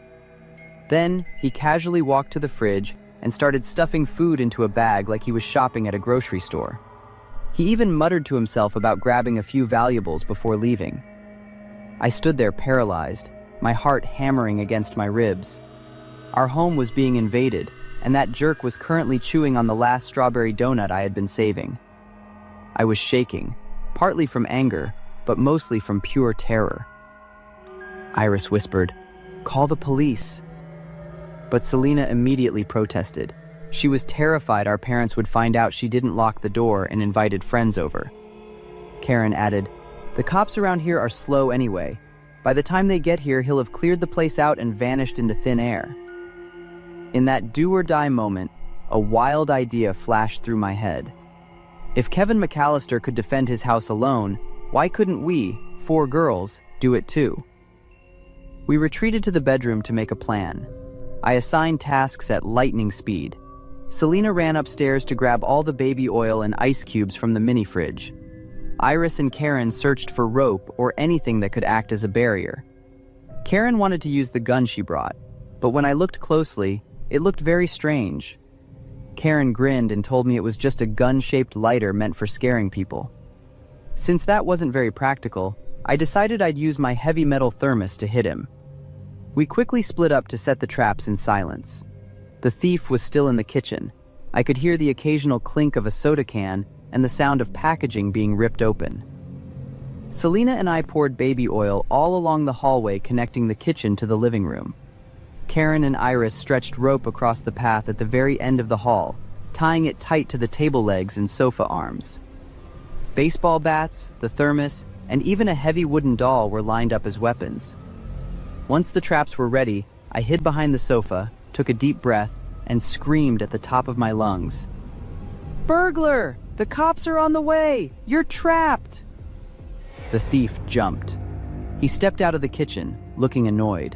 Then, he casually walked to the fridge and started stuffing food into a bag like he was shopping at a grocery store. He even muttered to himself about grabbing a few valuables before leaving. I stood there paralyzed, my heart hammering against my ribs. Our home was being invaded, and that jerk was currently chewing on the last strawberry donut I had been saving. I was shaking, partly from anger, but mostly from pure terror. Iris whispered, "Call the police." but Selena immediately protested. She was terrified our parents would find out she didn't lock the door and invited friends over. Karen added, "The cops around here are slow anyway. By the time they get here, he'll have cleared the place out and vanished into thin air." In that do-or-die moment, a wild idea flashed through my head. If Kevin McAllister could defend his house alone, why couldn't we, 4 girls, do it too? We retreated to the bedroom to make a plan. I assigned tasks at lightning speed. Selena ran upstairs to grab all the baby oil and ice cubes from the mini fridge. Iris and Karen searched for rope or anything that could act as a barrier. Karen wanted to use the gun she brought, but when I looked closely, it looked very strange. Karen grinned and told me it was just a gun-shaped lighter meant for scaring people. Since that wasn't very practical, I decided I'd use my heavy metal thermos to hit him. We quickly split up to set the traps in silence. The thief was still in the kitchen. I could hear the occasional clink of a soda can and the sound of packaging being ripped open. Selena and I poured baby oil all along the hallway connecting the kitchen to the living room. Karen and Iris stretched rope across the path at the very end of the hall, tying it tight to the table legs and sofa arms. Baseball bats, the thermos, and even a heavy wooden doll were lined up as weapons. Once the traps were ready, I hid behind the sofa, took a deep breath, and screamed at the top of my lungs. "Burglar! The cops are on the way! You're trapped!" The thief jumped. He stepped out of the kitchen, looking annoyed.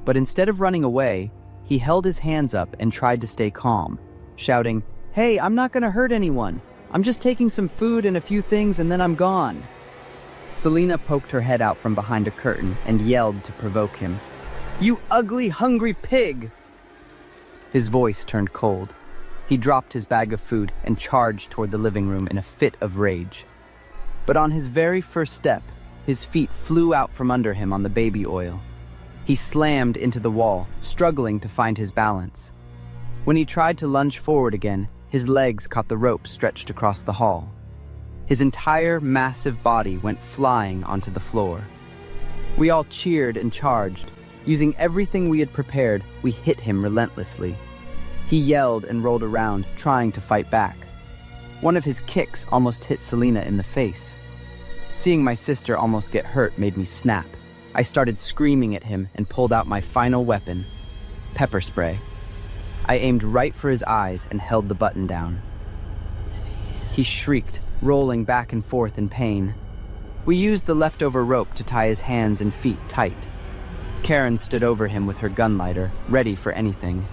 But instead of running away, he held his hands up and tried to stay calm, shouting, "Hey, I'm not gonna hurt anyone. I'm just taking some food and a few things and then I'm gone." Selena poked her head out from behind a curtain and yelled to provoke him, "You ugly, hungry pig!" His voice turned cold. He dropped his bag of food and charged toward the living room in a fit of rage. But on his very first step, his feet flew out from under him on the baby oil. He slammed into the wall, struggling to find his balance. When he tried to lunge forward again, his legs caught the rope stretched across the hall. His entire massive body went flying onto the floor. We all cheered and charged. Using everything we had prepared, we hit him relentlessly. He yelled and rolled around, trying to fight back. One of his kicks almost hit Selena in the face. Seeing my sister almost get hurt made me snap. I started screaming at him and pulled out my final weapon, pepper spray. I aimed right for his eyes and held the button down. He shrieked, rolling back and forth in pain. We used the leftover rope to tie his hands and feet tight. Karen stood over him with her gun lighter, ready for anything.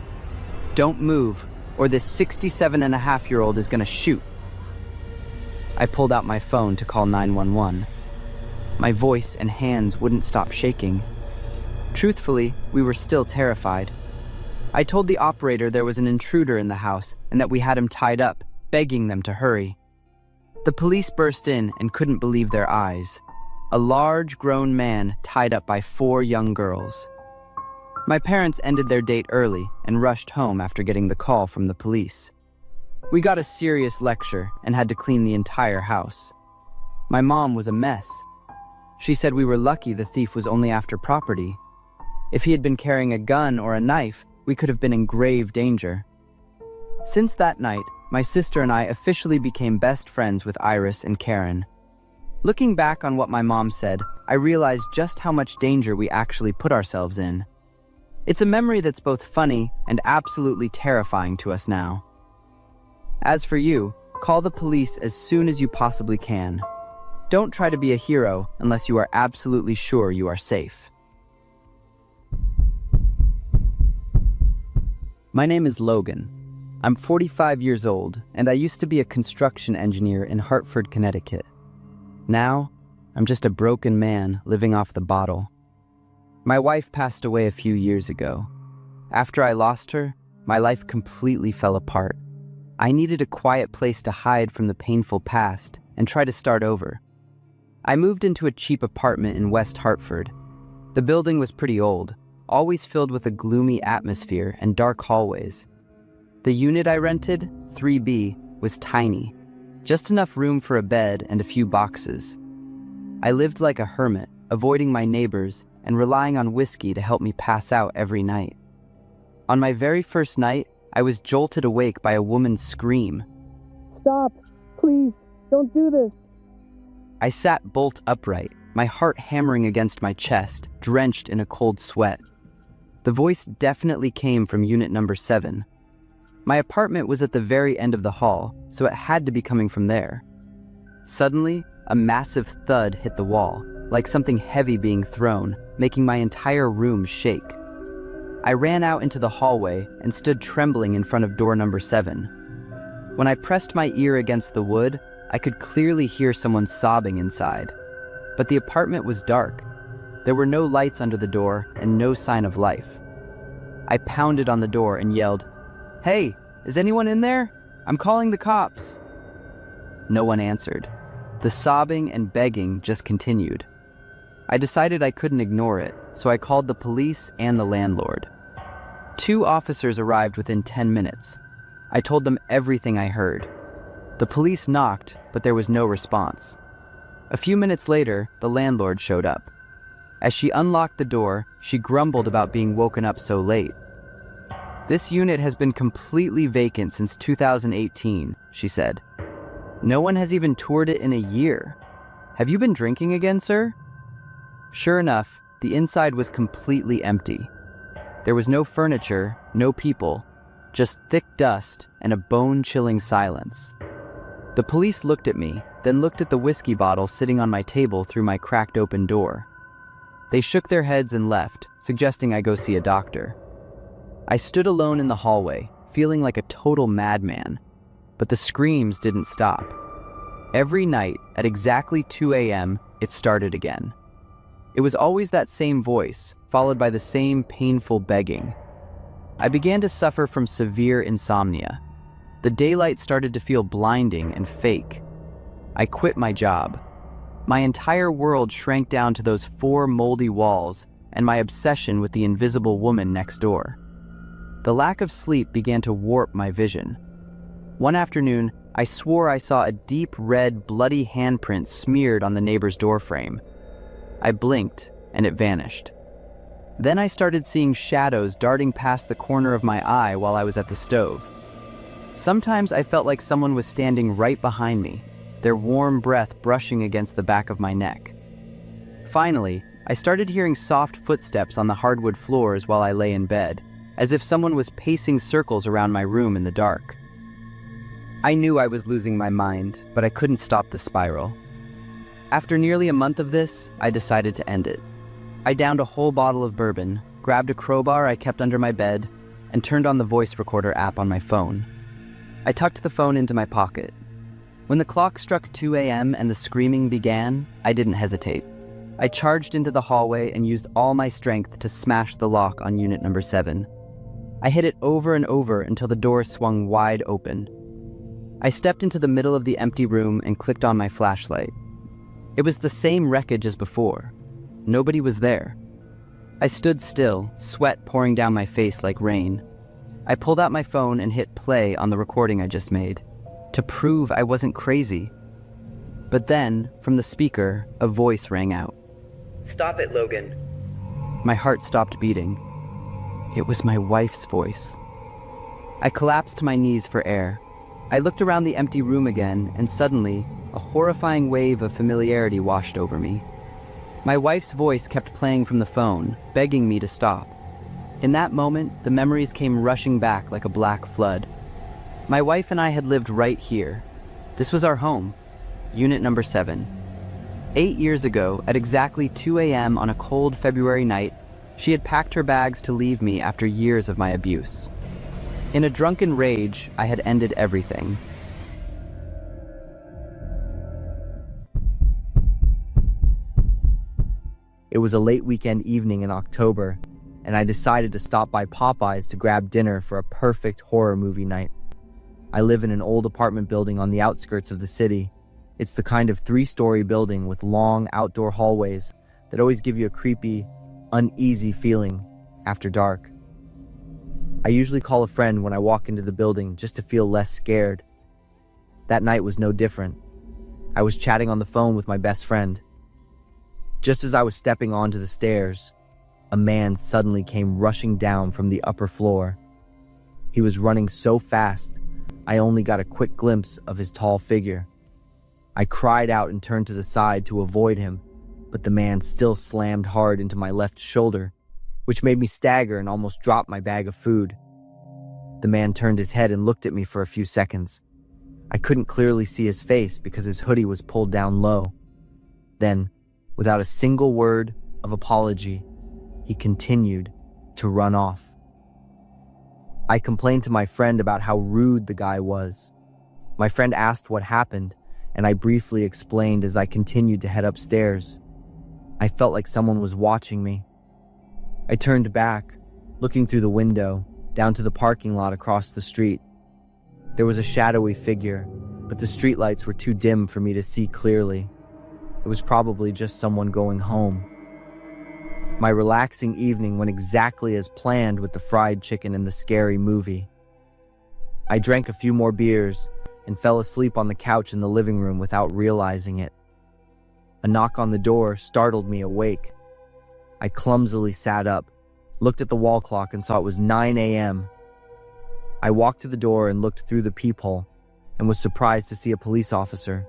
"Don't move, or this 67-and-a-half-year-old is gonna shoot." I pulled out my phone to call 911. My voice and hands wouldn't stop shaking. Truthfully, we were still terrified. I told the operator there was an intruder in the house and that we had him tied up, begging them to hurry. The police burst in and couldn't believe their eyes. A large, grown man tied up by 4 young girls. My parents ended their date early and rushed home after getting the call from the police. We got a serious lecture and had to clean the entire house. My mom was a mess. She said we were lucky the thief was only after property. If he had been carrying a gun or a knife, we could have been in grave danger. Since that night, my sister and I officially became best friends with Iris and Karen. Looking back on what my mom said, I realized just how much danger we actually put ourselves in. It's a memory that's both funny and absolutely terrifying to us now. As for you, call the police as soon as you possibly can. Don't try to be a hero unless you are absolutely sure you are safe. My name is Logan. I'm 45 years old, and I used to be a construction engineer in Hartford, Connecticut. Now, I'm just a broken man living off the bottle. My wife passed away a few years ago. After I lost her, my life completely fell apart. I needed a quiet place to hide from the painful past and try to start over. I moved into a cheap apartment in West Hartford. The building was pretty old, always filled with a gloomy atmosphere and dark hallways. The unit I rented, 3B, was tiny, just enough room for a bed and a few boxes. I lived like a hermit, avoiding my neighbors and relying on whiskey to help me pass out every night. On my very first night, I was jolted awake by a woman's scream. Stop! Please, don't do this! I sat bolt upright, my heart hammering against my chest, drenched in a cold sweat. The voice definitely came from unit number 7. My apartment was at the very end of the hall, so it had to be coming from there. Suddenly, a massive thud hit the wall, like something heavy being thrown, making my entire room shake. I ran out into the hallway and stood trembling in front of door number 7. When I pressed my ear against the wood, I could clearly hear someone sobbing inside. But the apartment was dark. There were no lights under the door and no sign of life. I pounded on the door and yelled, "Hey, is anyone in there? I'm calling the cops." No one answered. The sobbing and begging just continued. I decided I couldn't ignore it, so I called the police and the landlord. 2 officers arrived within 10 minutes. I told them everything I heard. The police knocked, but there was no response. A few minutes later, the landlord showed up. As she unlocked the door, she grumbled about being woken up so late. "This unit has been completely vacant since 2018, she said. "No one has even toured it in a year. Have you been drinking again, sir?" Sure enough, the inside was completely empty. There was no furniture, no people, just thick dust and a bone-chilling silence. The police looked at me, then looked at the whiskey bottle sitting on my table through my cracked open door. They shook their heads and left, suggesting I go see a doctor. I stood alone in the hallway, feeling like a total madman, but the screams didn't stop. Every night, at exactly 2 a.m., it started again. It was always that same voice, followed by the same painful begging. I began to suffer from severe insomnia. The daylight started to feel blinding and fake. I quit my job. My entire world shrank down to those 4 moldy walls and my obsession with the invisible woman next door. The lack of sleep began to warp my vision. One afternoon, I swore I saw a deep red, bloody handprint smeared on the neighbor's doorframe. I blinked, and it vanished. Then I started seeing shadows darting past the corner of my eye while I was at the stove. Sometimes I felt like someone was standing right behind me, their warm breath brushing against the back of my neck. Finally, I started hearing soft footsteps on the hardwood floors while I lay in bed, as if someone was pacing circles around my room in the dark. I knew I was losing my mind, but I couldn't stop the spiral. After nearly a month of this, I decided to end it. I downed a whole bottle of bourbon, grabbed a crowbar I kept under my bed, and turned on the voice recorder app on my phone. I tucked the phone into my pocket. When the clock struck 2 a.m. and the screaming began, I didn't hesitate. I charged into the hallway and used all my strength to smash the lock on unit number 7. I hit it over and over until the door swung wide open. I stepped into the middle of the empty room and clicked on my flashlight. It was the same wreckage as before. Nobody was there. I stood still, sweat pouring down my face like rain. I pulled out my phone and hit play on the recording I just made, to prove I wasn't crazy. But then, from the speaker, a voice rang out. "Stop it, Logan." My heart stopped beating. It was my wife's voice. I collapsed to my knees for air. I looked around the empty room again, and suddenly, a horrifying wave of familiarity washed over me. My wife's voice kept playing from the phone, begging me to stop. In that moment, the memories came rushing back like a black flood. My wife and I had lived right here. This was our home, unit number 7. 8 years ago, at exactly 2 a.m. on a cold February night, she had packed her bags to leave me after years of my abuse. In a drunken rage, I had ended everything. It was a late weekend evening in October, and I decided to stop by Popeyes to grab dinner for a perfect horror movie night. I live in an old apartment building on the outskirts of the city. It's the kind of 3-story building with long outdoor hallways that always give you a creepy, uneasy feeling after dark. I usually call a friend when I walk into the building just to feel less scared. That night was no different. I was chatting on the phone with my best friend. Just as I was stepping onto the stairs, a man suddenly came rushing down from the upper floor. He was running so fast, I only got a quick glimpse of his tall figure. I cried out and turned to the side to avoid him, but the man still slammed hard into my left shoulder, which made me stagger and almost drop my bag of food. The man turned his head and looked at me for a few seconds. I couldn't clearly see his face because his hoodie was pulled down low. Then, without a single word of apology, he continued to run off. I complained to my friend about how rude the guy was. My friend asked what happened, and I briefly explained as I continued to head upstairs. I felt like someone was watching me. I turned back, looking through the window, down to the parking lot across the street. There was a shadowy figure, but the streetlights were too dim for me to see clearly. It was probably just someone going home. My relaxing evening went exactly as planned with the fried chicken and the scary movie. I drank a few more beers and fell asleep on the couch in the living room without realizing it. A knock on the door startled me awake. I clumsily sat up, looked at the wall clock and saw it was 9 a.m. I walked to the door and looked through the peephole and was surprised to see a police officer.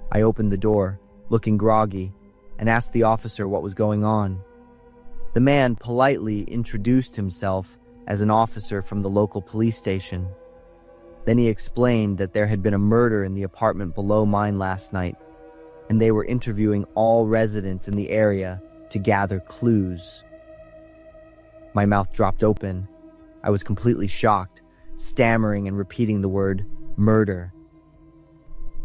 I opened the door, looking groggy, and asked the officer what was going on. The man politely introduced himself as an officer from the local police station. Then he explained that there had been a murder in the apartment below mine last night, and they were interviewing all residents in the area to gather clues. My mouth dropped open. I was completely shocked, stammering and repeating the word murder.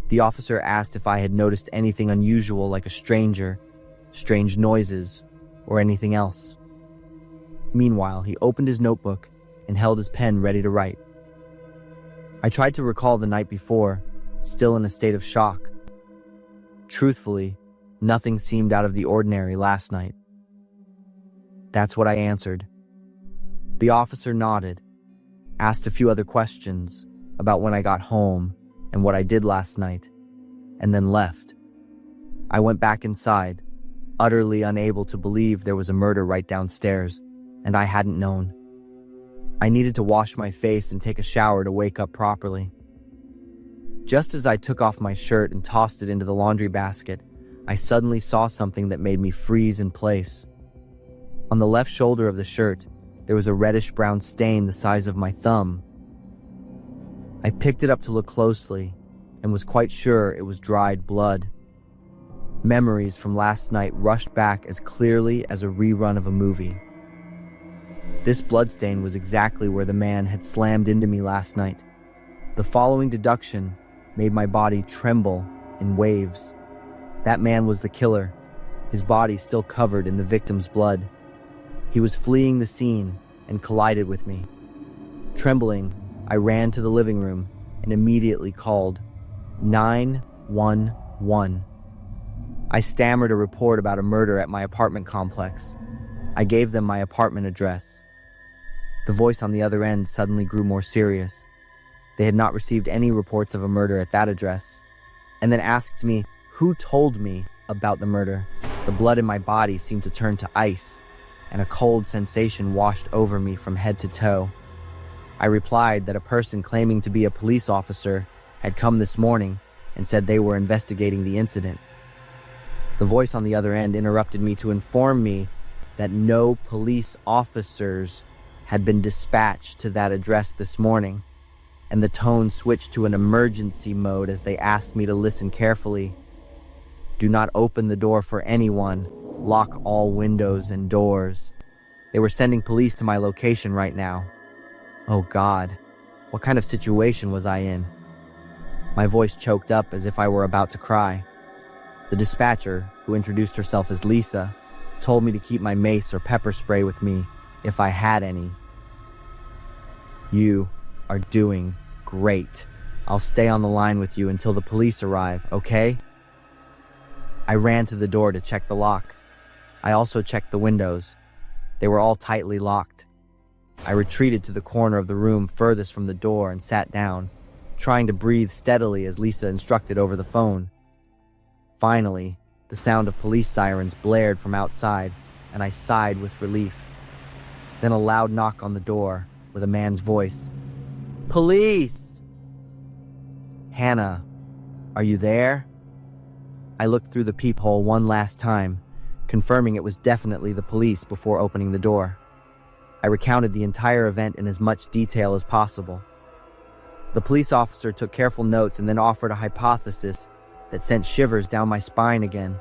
The officer asked if I had noticed anything unusual like a stranger, strange noises, or anything else. Meanwhile, he opened his notebook and held his pen ready to write. I tried to recall the night before, still in a state of shock. Truthfully, nothing seemed out of the ordinary last night. That's what I answered. The officer nodded, asked a few other questions about when I got home and what I did last night, and then left. I went back inside, utterly unable to believe there was a murder right downstairs, and I hadn't known. I needed to wash my face and take a shower to wake up properly. Just as I took off my shirt and tossed it into the laundry basket, I suddenly saw something that made me freeze in place. On the left shoulder of the shirt, there was a reddish-brown stain the size of my thumb. I picked it up to look closely and was quite sure it was dried blood. Memories from last night rushed back as clearly as a rerun of a movie. This bloodstain was exactly where the man had slammed into me last night. The following deduction made my body tremble in waves. That man was the killer, his body still covered in the victim's blood. He was fleeing the scene and collided with me. Trembling, I ran to the living room and immediately called 911. I stammered a report about a murder at my apartment complex. I gave them my apartment address. The voice on the other end suddenly grew more serious. They had not received any reports of a murder at that address, and then asked me who told me about the murder. The blood in my body seemed to turn to ice, and a cold sensation washed over me from head to toe. I replied that a person claiming to be a police officer had come this morning and said they were investigating the incident. The voice on the other end interrupted me to inform me that no police officers had been dispatched to that address this morning, and the tone switched to an emergency mode as they asked me to listen carefully. Do not open the door for anyone. Lock all windows and doors. They were sending police to my location right now. Oh God, what kind of situation was I in? My voice choked up as if I were about to cry. The dispatcher, who introduced herself as Lisa, told me to keep my mace or pepper spray with me if I had any. You are doing great. I'll stay on the line with you until the police arrive, okay? I ran to the door to check the lock. I also checked the windows. They were all tightly locked. I retreated to the corner of the room furthest from the door and sat down, trying to breathe steadily as Lisa instructed over the phone. Finally, the sound of police sirens blared from outside, and I sighed with relief. Then a loud knock on the door, with a man's voice. "Police! Hannah, are you there?" I looked through the peephole one last time, confirming it was definitely the police before opening the door. I recounted the entire event in as much detail as possible. The police officer took careful notes and then offered a hypothesis that sent shivers down my spine again.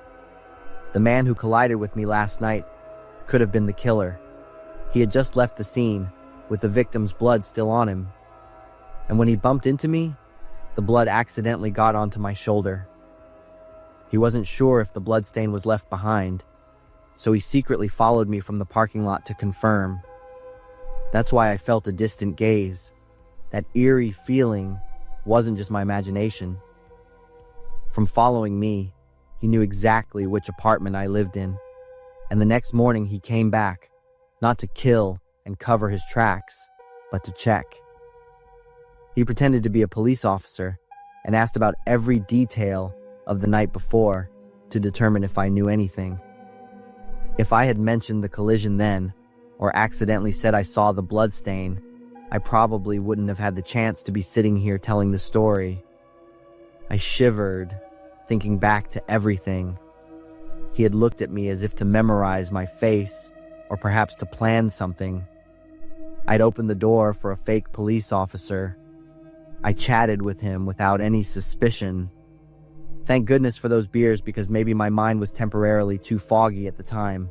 The man who collided with me last night could have been the killer. He had just left the scene, with the victim's blood still on him. And when he bumped into me, the blood accidentally got onto my shoulder. He wasn't sure if the bloodstain was left behind, so he secretly followed me from the parking lot to confirm. That's why I felt a distant gaze. That eerie feeling wasn't just my imagination. From following me, he knew exactly which apartment I lived in, and the next morning he came back, not to kill and cover his tracks, but to check. He pretended to be a police officer and asked about every detail of the night before to determine if I knew anything. If I had mentioned the collision then, or accidentally said I saw the bloodstain, I probably wouldn't have had the chance to be sitting here telling the story. I shivered, thinking back to everything. He had looked at me as if to memorize my face, or perhaps to plan something. I'd opened the door for a fake police officer. I chatted with him without any suspicion. Thank goodness for those beers, because maybe my mind was temporarily too foggy at the time.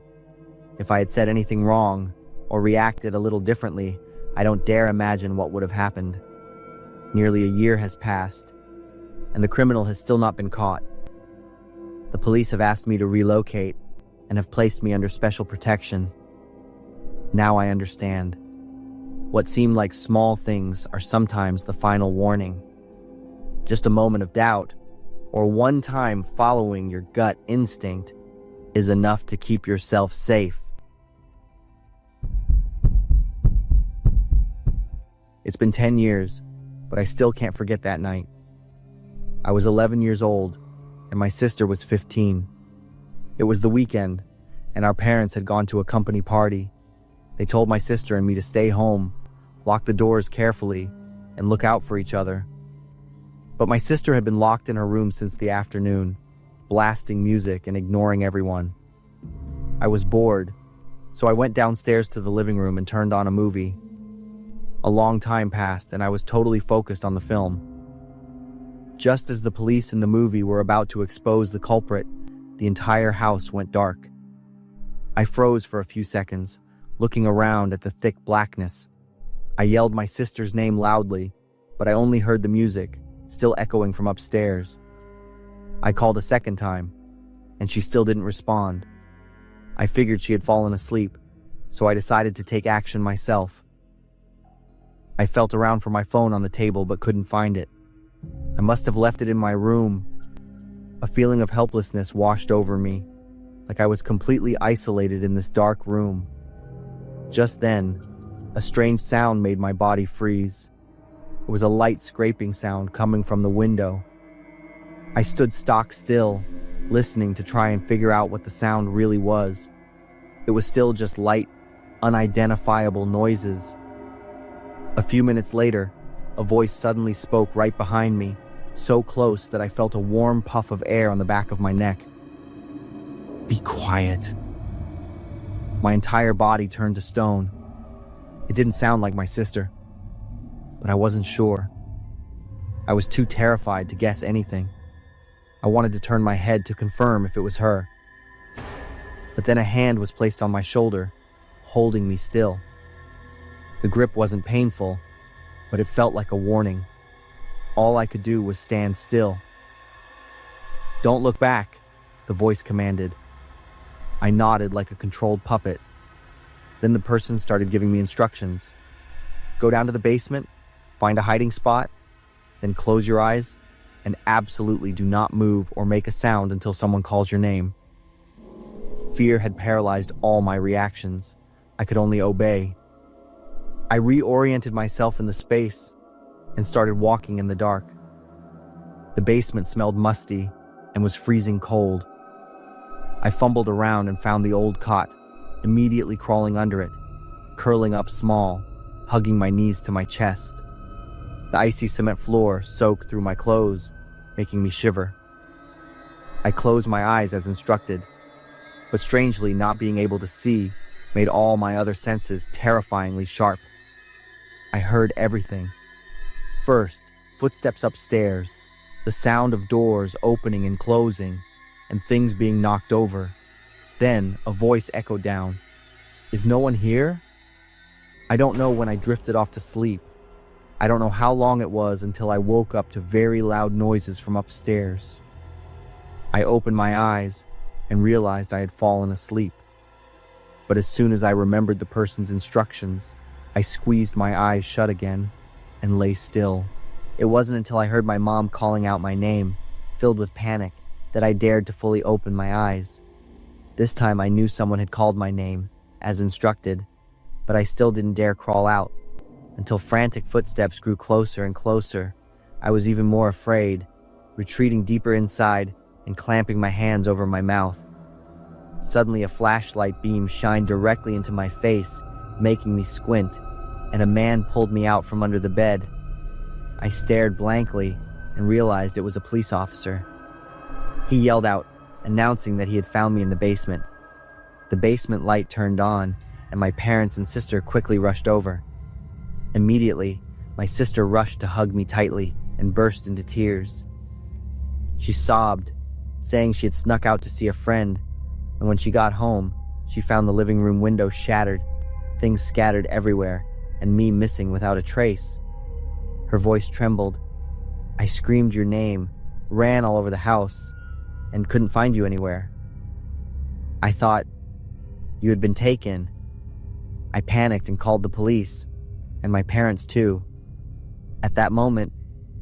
If I had said anything wrong, or reacted a little differently, I don't dare imagine what would have happened. Nearly a year has passed, and the criminal has still not been caught. The police have asked me to relocate and have placed me under special protection. Now I understand. What seem like small things are sometimes the final warning. Just a moment of doubt, or one time following your gut instinct, is enough to keep yourself safe. It's been 10 years, but I still can't forget that night. I was 11 years old, and my sister was 15. It was the weekend, and our parents had gone to a company party. They told my sister and me to stay home, lock the doors carefully, and look out for each other. But my sister had been locked in her room since the afternoon, blasting music and ignoring everyone. I was bored, so I went downstairs to the living room and turned on a movie. A long time passed, and I was totally focused on the film. Just as the police in the movie were about to expose the culprit, the entire house went dark. I froze for a few seconds, looking around at the thick blackness. I yelled my sister's name loudly, but I only heard the music, still echoing from upstairs. I called a second time, and she still didn't respond. I figured she had fallen asleep, so I decided to take action myself. I felt around for my phone on the table but couldn't find it. I must have left it in my room. A feeling of helplessness washed over me, like I was completely isolated in this dark room. Just then, a strange sound made my body freeze. It was a light scraping sound coming from the window. I stood stock still, listening to try and figure out what the sound really was. It was still just light, unidentifiable noises. A few minutes later, a voice suddenly spoke right behind me, so close that I felt a warm puff of air on the back of my neck. "Be quiet." My entire body turned to stone. It didn't sound like my sister, but I wasn't sure. I was too terrified to guess anything. I wanted to turn my head to confirm if it was her. But then a hand was placed on my shoulder, holding me still. The grip wasn't painful, but it felt like a warning. All I could do was stand still. "Don't look back," the voice commanded. I nodded like a controlled puppet. Then the person started giving me instructions. "Go down to the basement, find a hiding spot, then close your eyes, and absolutely do not move or make a sound until someone calls your name." Fear had paralyzed all my reactions. I could only obey. I reoriented myself in the space and started walking in the dark. The basement smelled musty and was freezing cold. I fumbled around and found the old cot, immediately crawling under it, curling up small, hugging my knees to my chest. The icy cement floor soaked through my clothes, making me shiver. I closed my eyes as instructed, but strangely not being able to see made all my other senses terrifyingly sharp. I heard everything. First, footsteps upstairs, the sound of doors opening and closing, and things being knocked over. Then a voice echoed down. "Is no one here?" I don't know when I drifted off to sleep. I don't know how long it was until I woke up to very loud noises from upstairs. I opened my eyes and realized I had fallen asleep. But as soon as I remembered the person's instructions, I squeezed my eyes shut again and lay still. It wasn't until I heard my mom calling out my name, filled with panic, that I dared to fully open my eyes. This time I knew someone had called my name, as instructed, but I still didn't dare crawl out. Until frantic footsteps grew closer and closer, I was even more afraid, retreating deeper inside and clamping my hands over my mouth. Suddenly a flashlight beam shined directly into my face, making me squint, and a man pulled me out from under the bed. I stared blankly and realized it was a police officer. He yelled out, announcing that he had found me in the basement. The basement light turned on, and my parents and sister quickly rushed over. Immediately, my sister rushed to hug me tightly and burst into tears. She sobbed, saying she had snuck out to see a friend, and when she got home, she found the living room window shattered, things scattered everywhere, and me missing without a trace. Her voice trembled. I screamed your name, ran all over the house, and couldn't find you anywhere. I thought you had been taken. I panicked and called the police, and my parents too. At that moment,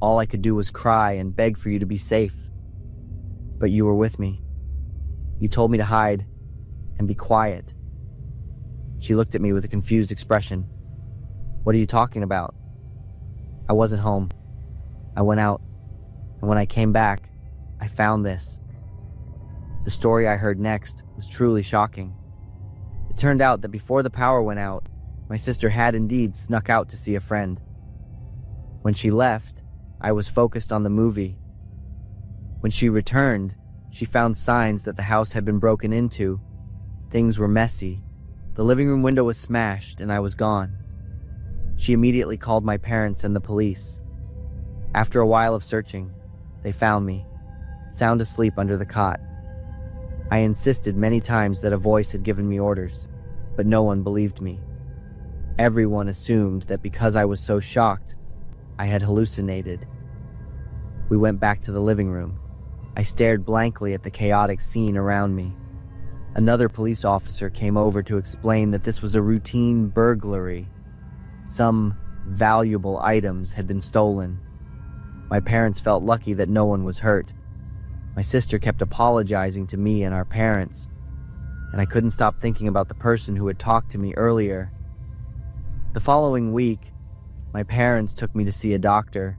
all I could do was cry and beg for you to be safe. But you were with me. You told me to hide and be quiet. She looked at me with a confused expression. What are you talking about? I wasn't home. I went out, and when I came back, I found this. The story I heard next was truly shocking. It turned out that before the power went out, my sister had indeed snuck out to see a friend. When she left, I was focused on the movie. When she returned, she found signs that the house had been broken into. Things were messy. The living room window was smashed, and I was gone. She immediately called my parents and the police. After a while of searching, they found me, sound asleep under the cot. I insisted many times that a voice had given me orders, but no one believed me. Everyone assumed that because I was so shocked, I had hallucinated. We went back to the living room. I stared blankly at the chaotic scene around me. Another police officer came over to explain that this was a routine burglary. Some valuable items had been stolen. My parents felt lucky that no one was hurt. My sister kept apologizing to me and our parents, and I couldn't stop thinking about the person who had talked to me earlier. The following week, my parents took me to see a doctor.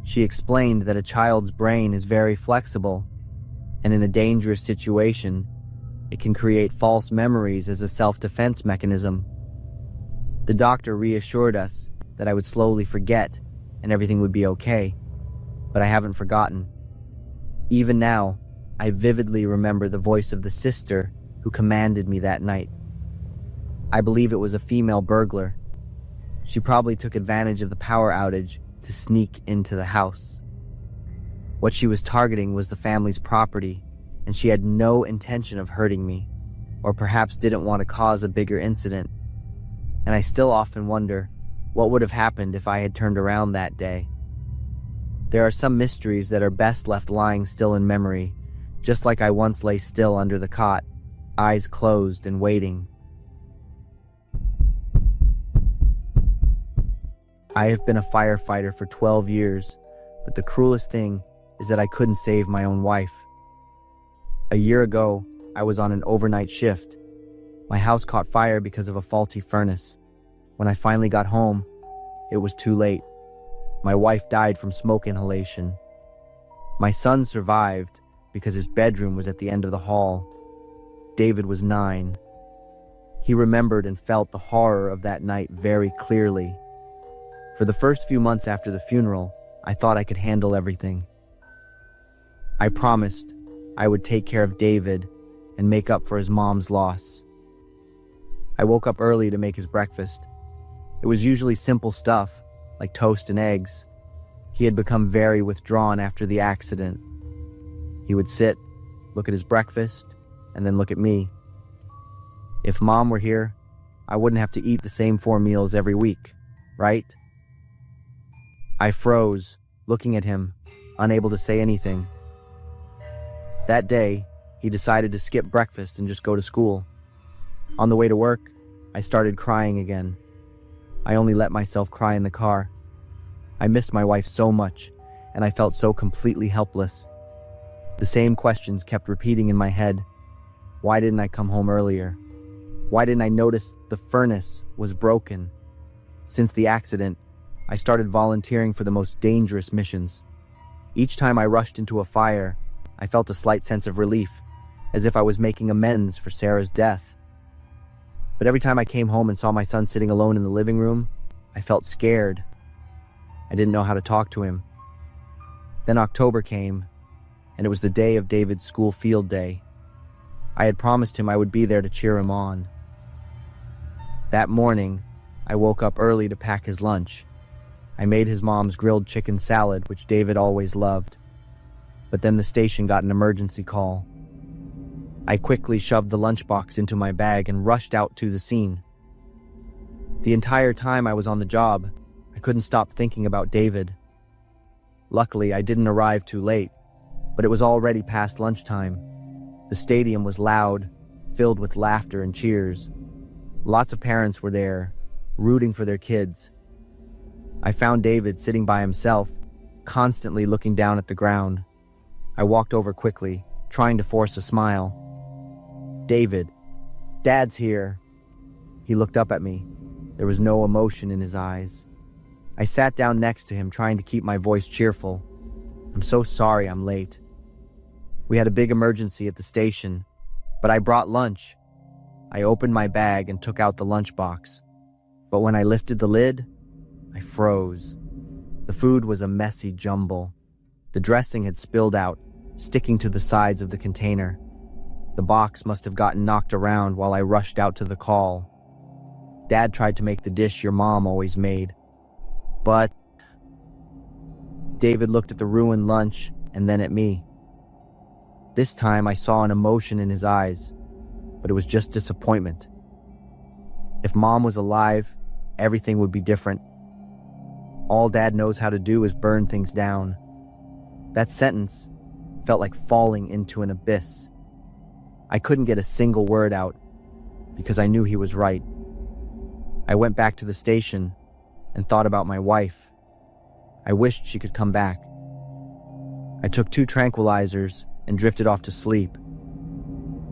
She explained that a child's brain is very flexible, and in a dangerous situation, it can create false memories as a self-defense mechanism. The doctor reassured us that I would slowly forget and everything would be okay, but I haven't forgotten. Even now, I vividly remember the voice of the sister who commanded me that night. I believe it was a female burglar. She probably took advantage of the power outage to sneak into the house. What she was targeting was the family's property, and she had no intention of hurting me, or perhaps didn't want to cause a bigger incident. And I still often wonder what would have happened if I had turned around that day. There are some mysteries that are best left lying still in memory, just like I once lay still under the cot, eyes closed and waiting. I have been a firefighter for 12 years, but the cruelest thing is that I couldn't save my own wife. A year ago, I was on an overnight shift. My house caught fire because of a faulty furnace. When I finally got home, it was too late. My wife died from smoke inhalation. My son survived because his bedroom was at the end of the hall. David was 9. He remembered and felt the horror of that night very clearly. For the first few months after the funeral, I thought I could handle everything. I promised I would take care of David and make up for his mom's loss. I woke up early to make his breakfast. It was usually simple stuff, like toast and eggs. He had become very withdrawn after the accident. He would sit, look at his breakfast, and then look at me. If Mom were here, I wouldn't have to eat the same 4 meals every week, right? I froze, looking at him, unable to say anything. That day, he decided to skip breakfast and just go to school. On the way to work, I started crying again. I only let myself cry in the car. I missed my wife so much, and I felt so completely helpless. The same questions kept repeating in my head. Why didn't I come home earlier? Why didn't I notice the furnace was broken? Since the accident, I started volunteering for the most dangerous missions. Each time I rushed into a fire, I felt a slight sense of relief, as if I was making amends for Sarah's death. But every time I came home and saw my son sitting alone in the living room, I felt scared. I didn't know how to talk to him. Then October came, and it was the day of David's school field day. I had promised him I would be there to cheer him on. That morning, I woke up early to pack his lunch. I made his mom's grilled chicken salad, which David always loved. But then the station got an emergency call. I quickly shoved the lunchbox into my bag and rushed out to the scene. The entire time I was on the job, I couldn't stop thinking about David. Luckily, I didn't arrive too late, but it was already past lunchtime. The stadium was loud, filled with laughter and cheers. Lots of parents were there, rooting for their kids. I found David sitting by himself, constantly looking down at the ground. I walked over quickly, trying to force a smile. "David, Dad's here." He looked up at me. There was no emotion in his eyes. I sat down next to him, trying to keep my voice cheerful. "I'm so sorry I'm late. We had a big emergency at the station, but I brought lunch." I opened my bag and took out the lunchbox. But when I lifted the lid, I froze. The food was a messy jumble. The dressing had spilled out, sticking to the sides of the container. The box must have gotten knocked around while I rushed out to the call. "Dad tried to make the dish your mom always made. But..." David looked at the ruined lunch and then at me. This time I saw an emotion in his eyes, but it was just disappointment. If Mom was alive, everything would be different. All Dad knows how to do is burn things down. That sentence felt like falling into an abyss. I couldn't get a single word out because I knew he was right. I went back to the station and thought about my wife. I wished she could come back. I took 2 tranquilizers and drifted off to sleep.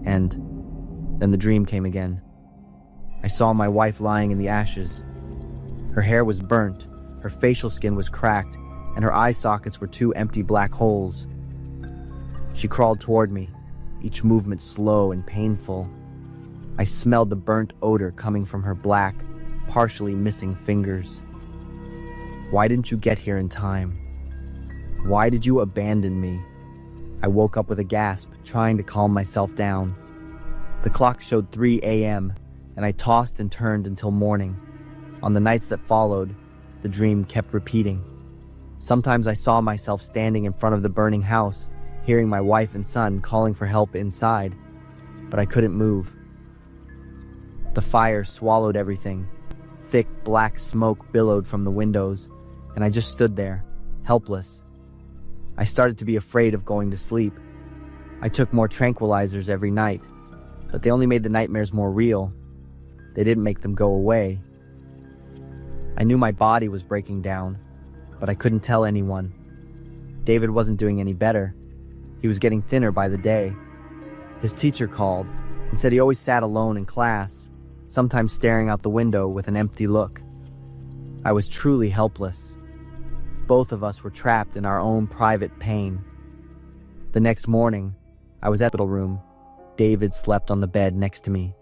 And then the dream came again. I saw my wife lying in the ashes. Her hair was burnt, her facial skin was cracked, and her eye sockets were 2 empty black holes. She crawled toward me, each movement slow and painful. I smelled the burnt odor coming from her black, partially missing fingers. Why didn't you get here in time? Why did you abandon me? I woke up with a gasp, trying to calm myself down. The clock showed 3 a.m., and I tossed and turned until morning. On the nights that followed, the dream kept repeating. Sometimes I saw myself standing in front of the burning house, hearing my wife and son calling for help inside, but I couldn't move. The fire swallowed everything. Thick black smoke billowed from the windows, and I just stood there, helpless. I started to be afraid of going to sleep. I took more tranquilizers every night, but they only made the nightmares more real. They didn't make them go away. I knew my body was breaking down, but I couldn't tell anyone. David wasn't doing any better. He was getting thinner by the day. His teacher called and said he always sat alone in class, sometimes staring out the window with an empty look. I was truly helpless. Both of us were trapped in our own private pain. The next morning, I was at the hospital room. David slept on the bed next to me.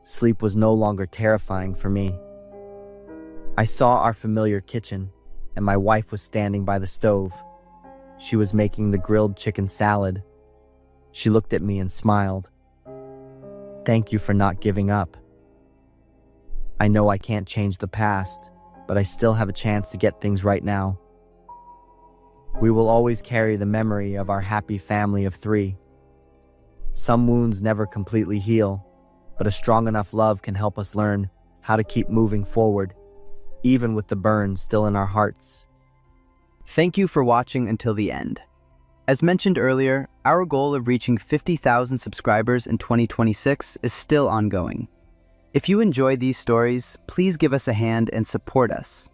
Sleep was no longer terrifying for me. I saw our familiar kitchen, and my wife was standing by the stove. She was making the grilled chicken salad. She looked at me and smiled. "Thank you for not giving up. I know I can't change the past, but I still have a chance to get things right now." We will always carry the memory of our happy family of 3. Some wounds never completely heal, but a strong enough love can help us learn how to keep moving forward, even with the burn still in our hearts. Thank you for watching until the end. As mentioned earlier, our goal of reaching 50,000 subscribers in 2026 is still ongoing. If you enjoy these stories, please give us a hand and support us.